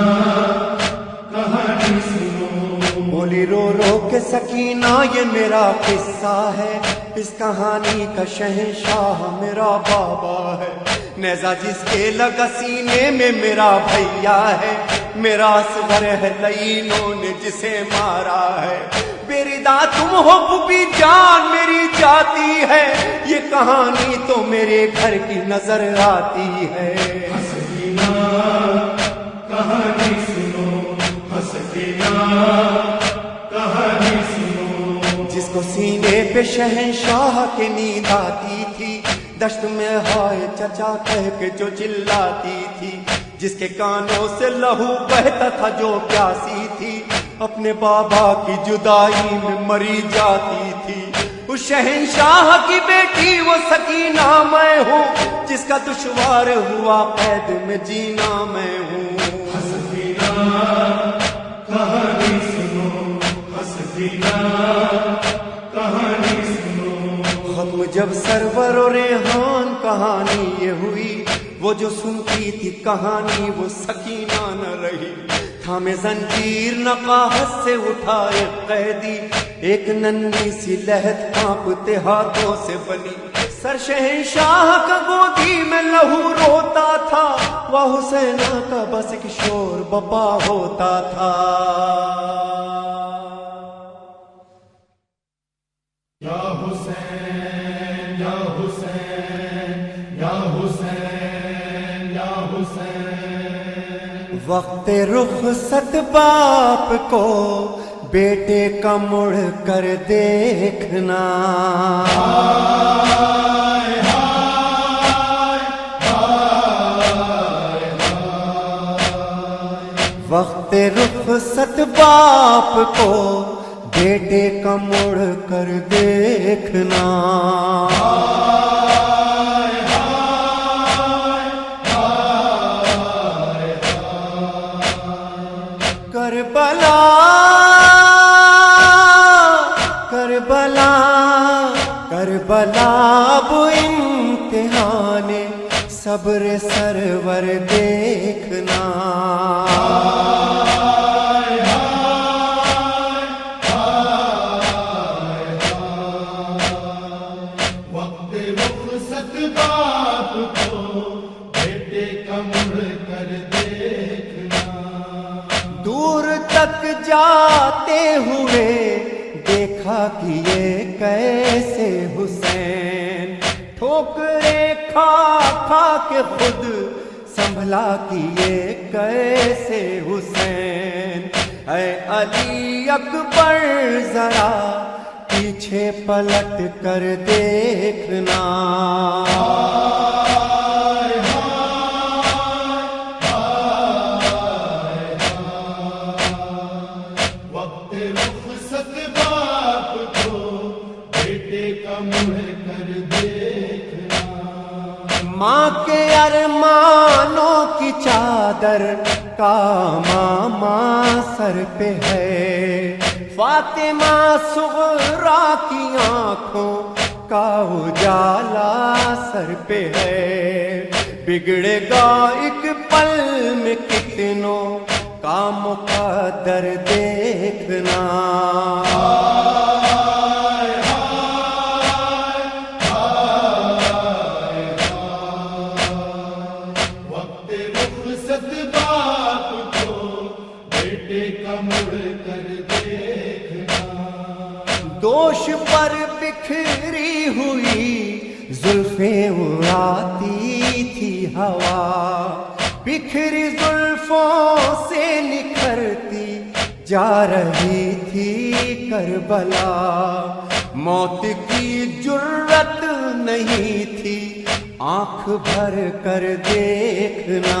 کہانی سنو، بولی رو رو کے سکینہ یہ میرا قصہ ہے، اس کہانی کا شہنشاہ میرا بابا ہے، نیزہ جس کے لگا سینے میں میرا بھیا ہے، میرا اصغر ہے لعینوں نے جسے مارا ہے، بیردا تم ہو پھوپھی جان میری جاتی ہے، یہ کہانی تو میرے گھر کی نظر آتی ہے۔ سکینہ کہانی سنو، سکینہ کہانی سنو، جس کو سینے پہ شہنشاہ کے نیند آتی تھی، دشت میں ہائے چچا کہہ کے جو چلاتی تھی، جس کے کانوں سے لہو بہتا تھا جو پیاسی تھی، اپنے بابا کی جدائی میں مری جاتی تھی، اس شہنشاہ کی بیٹی وہ سکینہ میں ہوں، جس کا دشوار ہوا قید میں جینا میں ہوں۔ سکینہ کہانی سنو، سکینہ کہانی سنو، ختم جب سرور و ریحان کہانی یہ ہوئی، وہ جو سنتی تھی کہانی وہ سکینہ نہ رہی، تھامے زنجیر نقاہت سے اٹھائے قیدی، ایک ننھی سی لہت کانپتے ہاتھوں سے بنی، سر شہنشاہ کا گودی میں لہو روتا تھا، وہ حسینہ کا بس ایک شور بپا ہوتا تھا۔ یا حسین یا حسین یا حسین یا حسین، وقت رخصت باپ کو بیٹے کا مڑ کر دیکھنا، وقت رخصت باپ کو بیٹے کا مڑ کر دیکھنا، کربلا کربلا کربلا اب امتحان صبر سرور دیکھنا، وقت رخصت باپ کو بیٹے کا مڑ کر دیکھنا، دور تک جاتے ہوئے دیکھا کہ یہ کیسے حسین، ٹھوکریں کھا کھا کے خود سنبھلا کہ یہ کیسے حسین، اے علی اکبر ذرا پیچھے پلٹ کر دیکھنا، وقت رخصت باپ کو بیٹے کا مڑ کر دیکھنا، ماں کے ارمانوں کی چادر کا ماما سر پہ ہے، فاطمہ صغرا کی آنکھوں کا اجالا سر پہ ہے، بگڑے گا ایک پل میں کتنوں کا مقدر دیکھنا، وقت رخصت باپ کو بیٹے کا مڑ کر دیکھنا، دوش پر بکھری ہوئی زلفیں اڑاتی تھی ہوا، بکھری زلفوں سے نکھرتی جا رہی تھی کربلا، موت کی جرت نہیں تھی آنکھ بھر کر دیکھنا،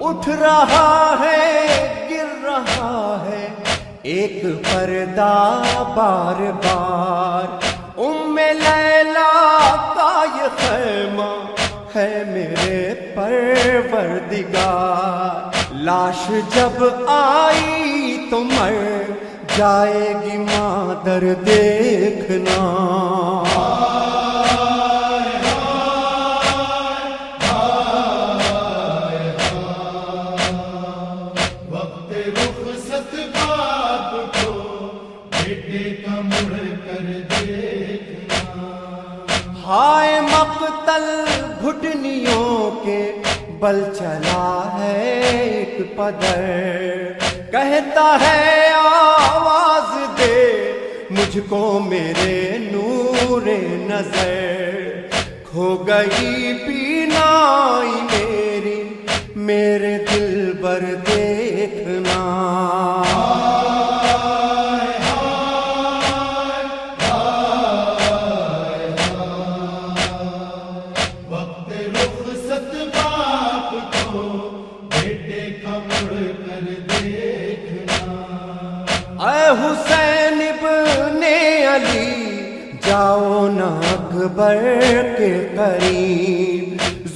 اٹھ رہا ہے گر رہا ہے ایک پردہ بار بار، لیلا کا یہ خیمہ ہے میرے پروردگار، لاش جب آئی تو مر جائے گی مادر دیکھنا۔ وقت رخصت باپ کو بیٹے کا مڑ کر دیکھنا۔ ہائے مقتل گھٹنیوں کے بل چلا ہے ایک پدر، کہتا ہے آواز دے مجھ کو میرے نور نظر، کھو گئی بینائی میری میرے دل بر دیکھنا۔ وقت رخصت باپ کو بیٹے کا مڑ کر دیکھنا۔ اے حسین ابن علی جاؤ نہ اکبر کے قریب،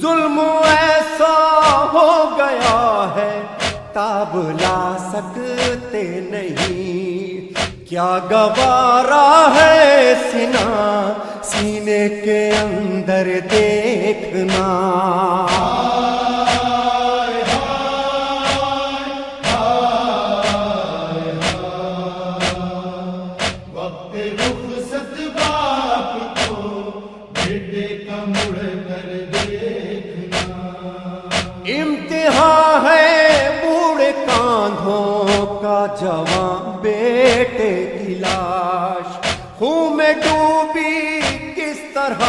ظلم ایسا ہو گیا ہے تاب لا سکتے نہیں، کیا گوارا ہے سینے کے اندر دیکھنا۔ وقت رخصت باپ کو بیٹے کا مڑ کر دیکھنا۔ امتحان ہے بوڑھے کاندھوں کا جوان بیٹے کی لاش، خون میں ڈوبی کس طرح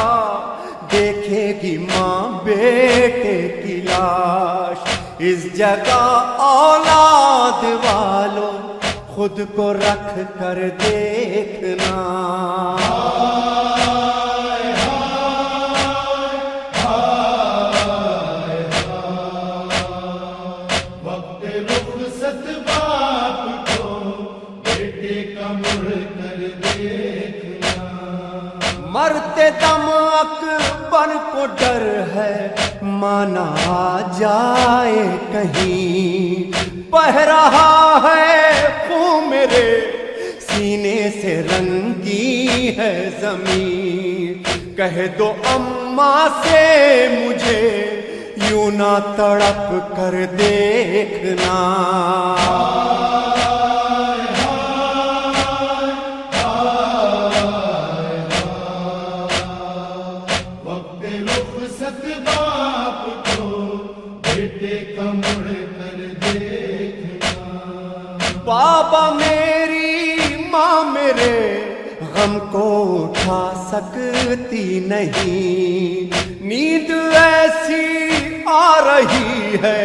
دیکھے گی ماں بیٹے کی لاش، اس جگہ اولاد والوں خود کو رکھ کر دیکھنا۔ وقت رخصت باپ کو بیٹے کا مڑ کر دیکھنا۔ مرتے دم اکبر کو ڈر ہے مانا آ جائے کہیں، بہہ رہا ہے خون میرے سینے سے رنگی ہے زمین، کہہ دو اماں سے مجھے یوں نہ تڑپ کر دیکھنا۔ وقت رخصت باپ کو بیٹے کا مڑ کر دیکھنا۔ بابا میری ماں میرے غم کو اٹھا سکتی نہیں، نیند ایسی آ رہی ہے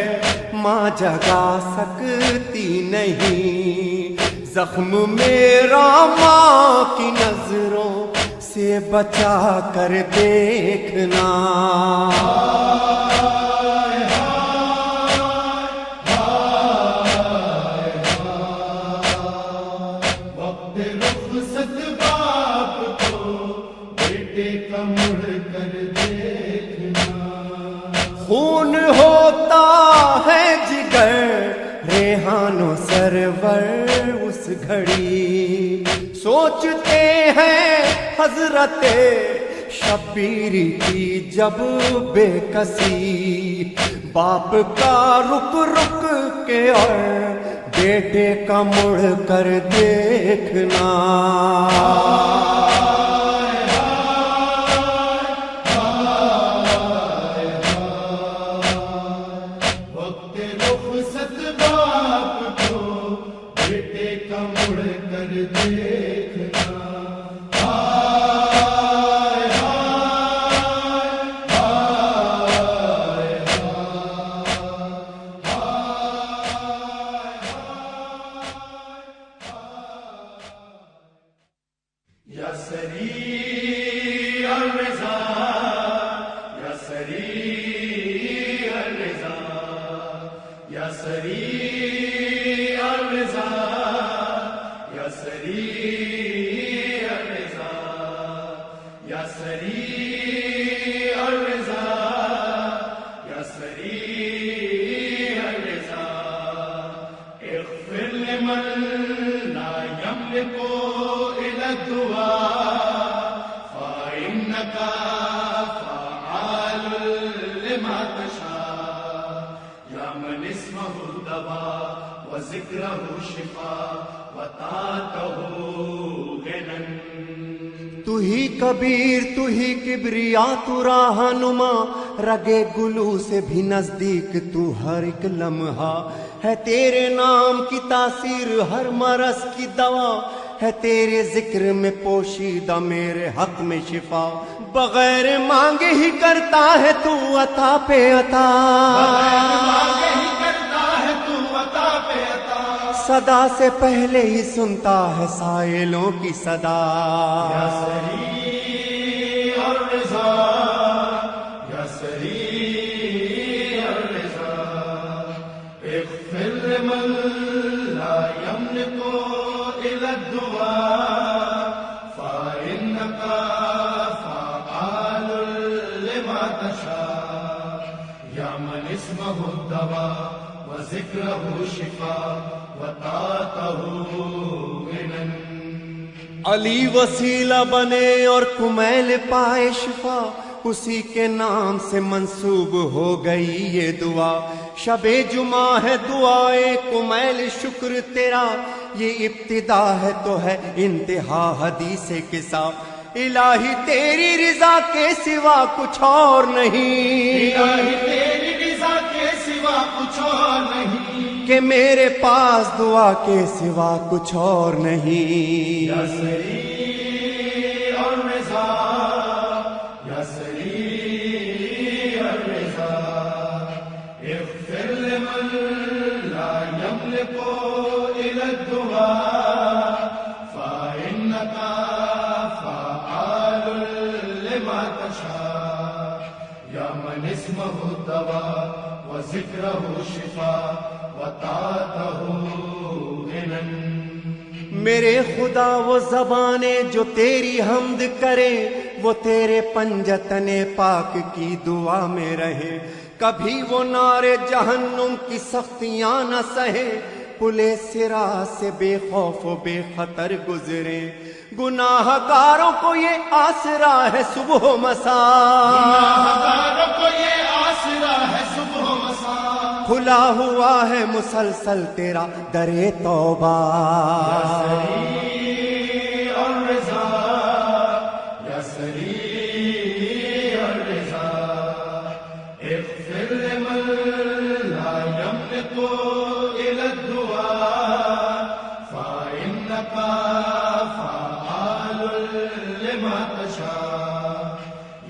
ماں جگا سکتی نہیں، زخم میرا ماں کی نظروں سے بچا کر دیکھنا۔ وقت رخصت باپ کو بیٹے کا مڑ کر دیکھنا۔ خون ہوتا ہے جگر ریحان و سرور اس گھڑی، سوچتے ہیں حضرت شبیر کی جب بے کسی، باپ کا رک رک کے اور بیٹے کا مڑ کر دیکھنا۔ وقت رخصت باپ کو بیٹے کا مڑ کر دیکھنا۔ یا سری سریع الرضا یا سریع الرضا یا سریع الرضا یا سریع الرضا اغفر لمن لا يملك إلى الدعاء فإنك فعال لما تشاء يا من اسمه الدواء وذكره الشفاء وطاعته غنى تو ہی کبیر تو ہی کبریا تو راہنما رگے گلو سے بھی نزدیک تو ہر ایک لمحہ ہے تیرے نام کی تاثیر ہر مرض کی دوا ہے تیرے ذکر میں پوشیدہ میرے حق میں شفا بغیر مانگے ہی کرتا ہے تو عطا پہ عطا صدا سے پہلے ہی سنتا ہے سائلوں کی صدا یا سریع الرضا یا سریع الرضا اغفر لمن لا يملك إلى الدعاء فإنك فعال لما تشاء يا من اسمه الدواء وذكره الشفاء وطاعته غنى علی وسیلہ بنے اور کمیل پائے شفا اسی کے نام سے منسوب ہو گئی یہ دعا شب جمعہ ہے دعائے کمیل شکر تیرا یہ ابتدا ہے تو ہے انتہا حدیث قصہ الہی تیری رضا کے سوا کچھ اور نہیں الہی تیری رضا کے سوا کچھ اور نہیں کہ میرے پاس دعا کے سوا کچھ اور نہیں یا سریع الرضا یا سریع الرضا اغفر لمن لا يملك إلى الدعاء فإنك فعال لما تشاء يا من اسمه الدواء وذكره الشفاء وطاعته غنى میرے خدا وہ زبانیں جو تیری حمد کرے وہ تیرے پنجتن پاک کی دعا میں رہے کبھی وہ نار جہنم کی سختیاں نہ سہے پلے صراط سے بے خوف و بے خطر گزرے گناہ گاروں کو یہ آسرا ہے صبح و مساء گناہگاروں کو یہ آسرا ہے صبح و مساء کھلا ہوا ہے مسلسل تیرا در توبہ یا سریع الرضا یا سریع الرضا اغفر لمن لا يملك إلى الدعاء فإنك فعال لما تشاء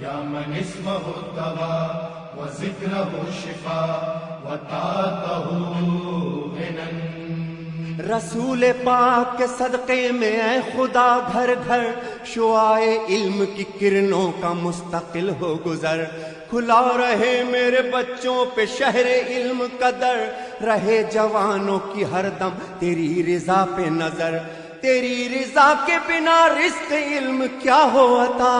يا من اسمه الدواء وذكره الشفاء وطاعته غنى رسول پاک کے صدقے میں اے خدا گھر گھر شعائے علم کی کرنوں کا مستقل ہو گزر کھلا رہے میرے بچوں پہ شہر علم کا در رہے جوانوں کی ہر دم تیری رضا پہ نظر تیری رضا کے بنا رزق علم کیا ہو عطا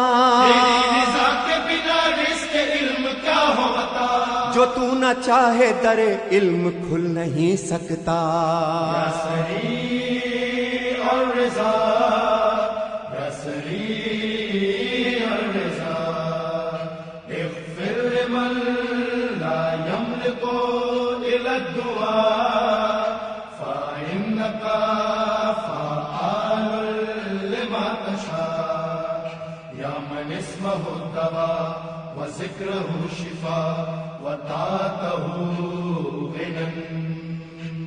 تیری رضا کے بنا رزق علم کیا ہو عطا جو تو نہ چاہے در علم کھل نہیں سکتا یا سریع الرضا یا سریع الرضا اغفر لمن لا يملك إلى الدعاء فإنك فعال لما تشاء يا من اسمه الدواء وذكره الشفاء وطاعته غنى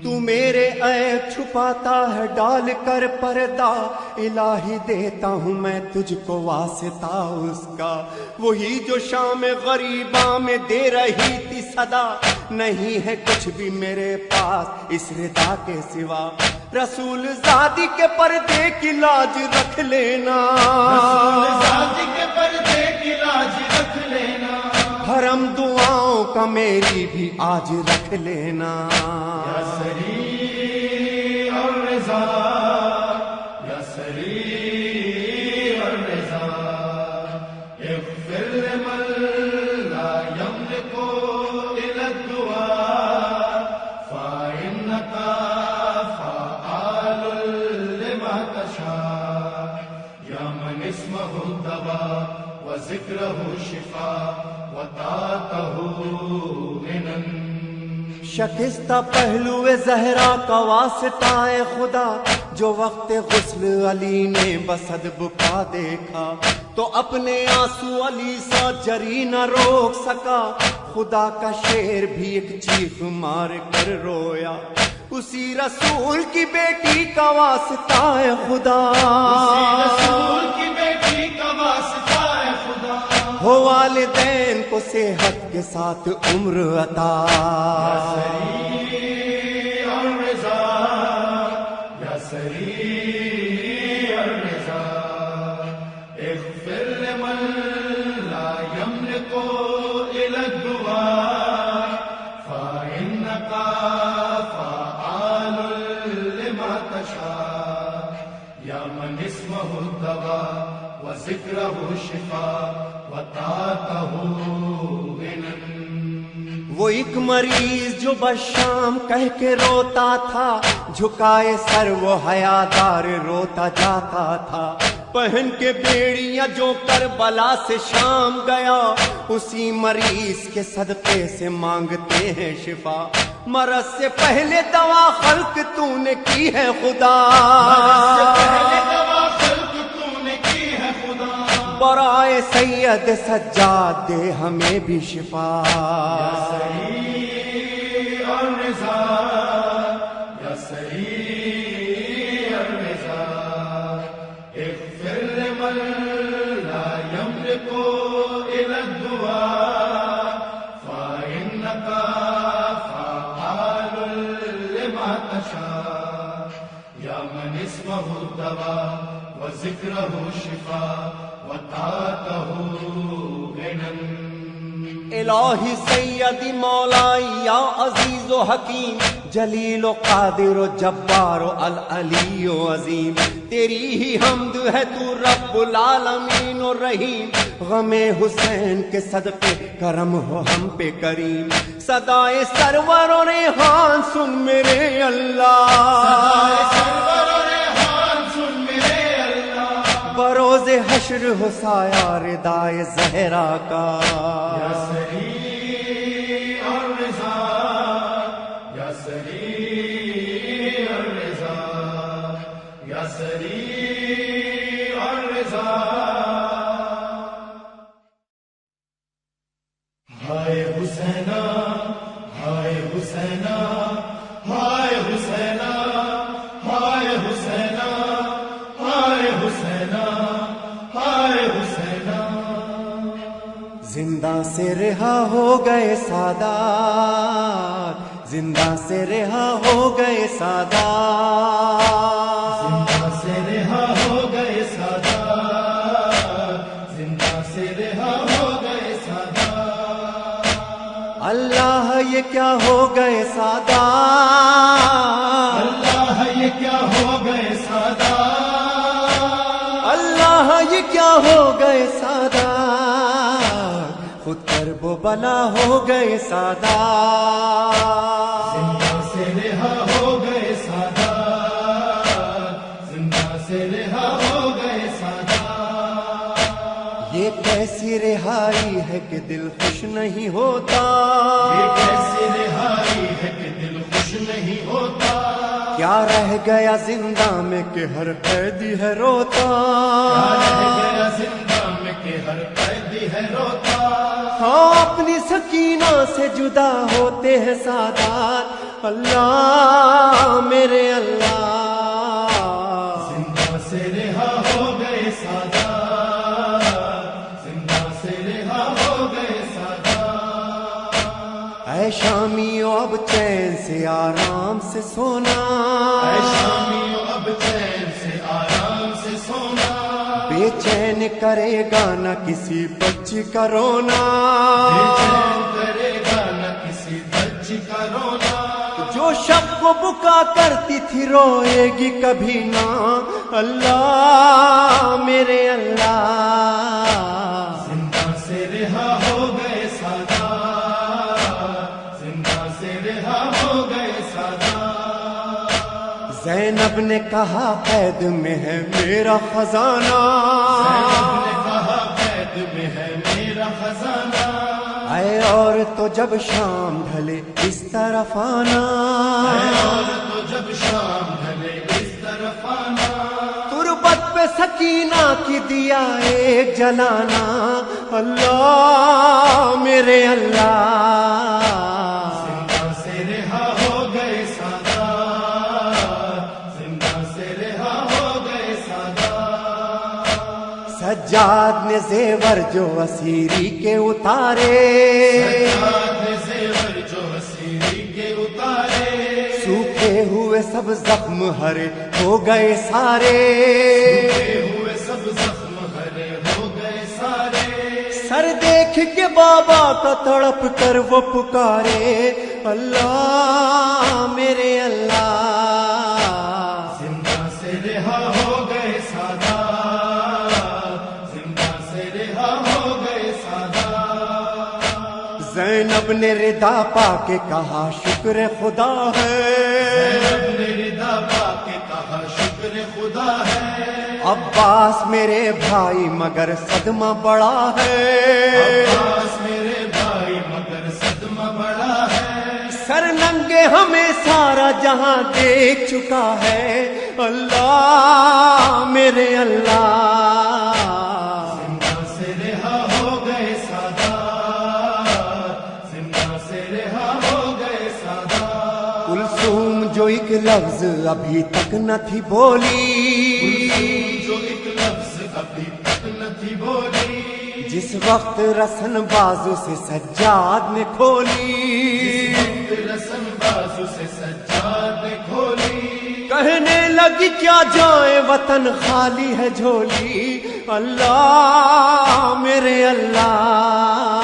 تو میرے عیب چھپاتا ہے ڈال کر پردہ الہی دیتا ہوں میں تجھ کو واسطہ اس کا وہی جو شام غریباں میں دے رہی تھی صدا نہیں ہے کچھ بھی میرے پاس اس رضا کے سوا رسول زادی کے پردے کی لاج رکھ لینا رسول ذات کے پردے کی لاج رکھ لینا حرم دعاؤں دعاؤں کا میری بھی آج رکھ لینا. یا سری اور رضا، یا سری اور رضا، اغفر لمن لا يملك إلا الدعاء فإنك فعال لما تشاء يا من اسمه الدواء وذكره الشفاء وطاعته غنى. شکستہ پہلو زہرا کا واسطہ خدا، جو وقت غسل علی نے بصد بکا دیکھا تو اپنے آنسو علی سا جری نہ روک سکا. خدا کا شیر بھی ایک چیخ مار کر رویا، اسی رسول کی بیٹی کا واسطہ ہے خدا. رسول کی بیٹی کا واسطہ ہے خدا. ہو والدین کو صحت کے ساتھ عمر عطا. یا سری اور رضا، یا سری اور رضا، اغفر لمن لا يملك إلا الدعاء فإنك فعال لما تشاء يا من اسمه الدواء وذكره الشفاء وطاعته غنى. وہ ایک مریض جو بشام کہہ کے روتا تھا، جھکائے سر وہ حیادار روتا جاتا تھا. پہن کے بیڑیاں جو کربلا سے شام گیا، اسی مریض کے صدقے سے مانگتے ہیں شفا. مرض سے پہلے دوا خلق تو نے کی ہے خدا. برائے سید سجاد دے ہمیں بھی شفا. یا سری اور رضا، یا سری اور رضا، اغفر لمن لا يملك إلا الدعاء فإنك فعال لما تشاء يا من اسمه الدواء وذكره الشفاء وطاعته غنى. الہی سیدی مولائی یا عزیز و حکیم، جلیل و قادر و جبار و العلی و عظیم. تیری ہی حمد ہے تو رب العالمین و رحیم. غم حسین کے صدقے کرم ہو ہم پہ کریم. صدائے سرور و ریحان سن میرے اللہ، بروز حشر ہو سایہ ردائے زہرا کا. یا سری اور رضا، یا سری اور رضا، یا سری اور رضا. ہائے حسینہ، ہائے حسینہ، ہائے حسینہ، ہائے حسینہ، ہائے حسینہ، ہائے حسینہ. زندہ سے رہا ہو گئے سادات، زندہ سے رہا ہو گئے سادات، زندہ سے رہا ہو گئے سادات، زندہ سے رہا ہو گئے سادات. اللہ یہ کیا ہو گئے سادات، اللہ یہ کیا ہو گئے سادات، اللہ یہ کیا ہو گئے سادات. خود کرب و بلا ہو گئے سادات. زندہ سے رہا ہو گئے سادات، زندہ سے رہا ہو گئے سادات. یہ کیسی رہائی ہے کہ دل خوش نہیں ہوتا، یہ کیسی رہائی ہے کہ دل خوش نہیں ہوتا. کیا رہ گیا زندہ میں کہ ہر قیدی ہے روتا، کیا رہ گیا زندہ میں کہ ہر قیدی ہے روتا. ہاں اپنی سکینہ سے جدا ہوتے ہیں سادات. اللہ میرے اللہ، زندہ سے رہا ہو گئے سادات، زندہ سے رہا ہو گئے سادات. اے شامیوں اب چین سے آرام سے سونا، اے شامیوں اب چین سے آرام سے سونا. بے چین کرے گا نہ کسی بچی کا رونا، بے چین کرے گا کا رونا جو شب کو بکا کرتی تھی روئے گی کبھی نہ اللہ میرے اللہ زندہ سے رہا ہو گئے سادات زندہ سے رہا ہو گئے سادات زینب نے کہا قید میں ہے میرا خزانہ زینب نے کہا قید میں ہے میرا خزانہ اے اور تو جب شام ڈھلے اس طرف آنا اور تو جب شام ڈھلے اس طرف آنا تربت پہ سکینہ کی دیا ایک جلانا اللہ میرے اللہ زندہ سے رہا ہو گئے سادات زندہ سے رہا ہو گئے سادات سجاد نے زیور جو اسیری کے اتارے سجاد نے زیور جو اسیری کے اتارے سوکھے ہوئے سب زخم ہرے ہو گئے سارے ہوئے سب زخم ہرے ہو گئے سارے سر دیکھ کے بابا کا تڑپ کر وہ پکارے اللہ میرے اللہ زندہ سے رہا ہو گئے سادات زندہ سے رہا ہو گئے سادات زینب نے ردا پا کے کہا شکر خدا ہے زینب نے ردا پا کے کہا شکر خدا ہے عباس میرے بھائی مگر صدمہ بڑا ہے عباس میرے بھائی مگر صدمہ بڑا ہے سر ننگے ہمیں سارا جہاں دیکھ چکا ہے اللہ میرے اللہ زندہ سے رہا ہو گئے سادات زندہ سے رہا ہو گئے سادات کلثوم جو ایک لفظ ابھی تک نہ تھی بولی جو ایک لفظ ابھی تک نہ تھی بولی جس وقت رسن بازو سے سجاد نے کھولی رسن بازو سے سجاد نے کھولی کہنے لگی کیا جائے وطن خالی ہے جھولی اللہ میرے اللہ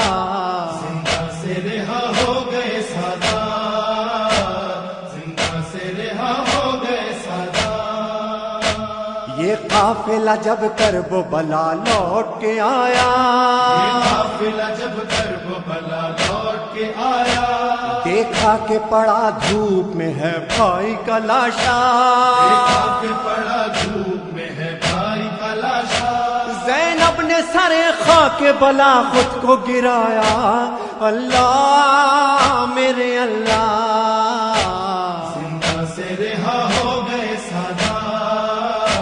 زندہ سے رہا ہو گئے سادات زندہ سے رہا ہو گئے سادات یہ قافلہ جب کرب و بلا لوٹ کے آیا یہ قافلہ جب کرب و بلا لوٹ کے آیا دیکھا کہ پڑا دھوپ میں ہے بھائی کا لاشا دیکھا کہ پڑا دھوپ میں ہے بھائی کا لاشا زینب نے سرے خاک بلا خود کو گرایا اللہ میرے اللہ زندہ سے رہا ہو گئے سادات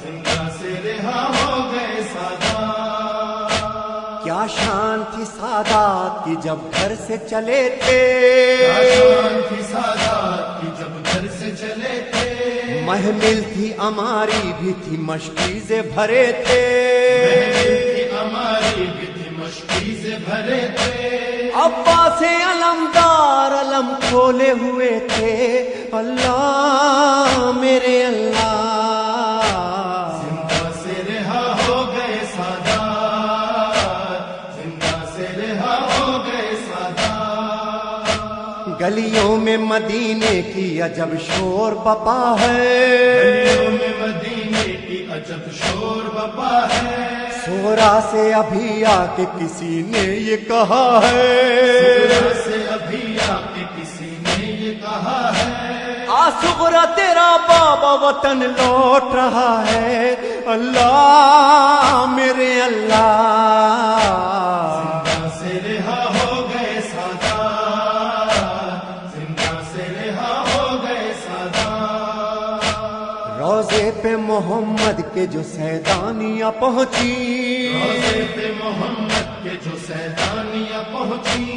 زندہ سے رہا ہو گئے سادات کیا شان تھی سادات کی جب گھر سے چلے تھے شان کی سادات کی جب گھر سے چلے تھے محمل تھی ہماری بھی تھی مشکیزیں بھرے تھے محفل کی ہماری بھی تھی مشکیزیں بھرے تھے عباس علمدار علم کھولے ہوئے تھے اللہ میرے اللہ زندہ سے رہا ہو گئے سادات زندہ سے رہا ہو گئے سادات گلیوں میں مدینے کی عجب شور بپا ہے گلیوں میں مدینے کی عجب شور بپا ہے سورا سے ابھی آ کے کسی نے یہ کہا ہے سورا سے ابھی آ کے کسی نے یہ کہا ہے آسغرا تیرا بابا وطن لوٹ رہا ہے اللہ میرے اللہ زندہ سے رہا ہو گئے سادات زندہ سے رہا ہو گئے سادات روزے پہ محمد کے جو سیدانیاں پہنچی روزے پہ محمد کے جو سیدانیاں پہنچی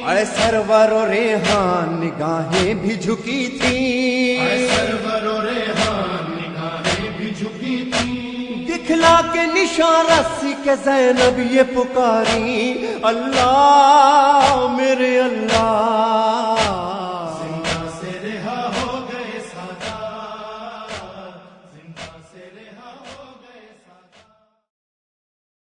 اے سرور و ریحان نگاہیں بھی جھکی تھیں اے سرور و ریحان نگاہیں بھی جھکی تھی دکھلا کے نشان رسی کے زینب یہ پکاری اللہ میرے اللہ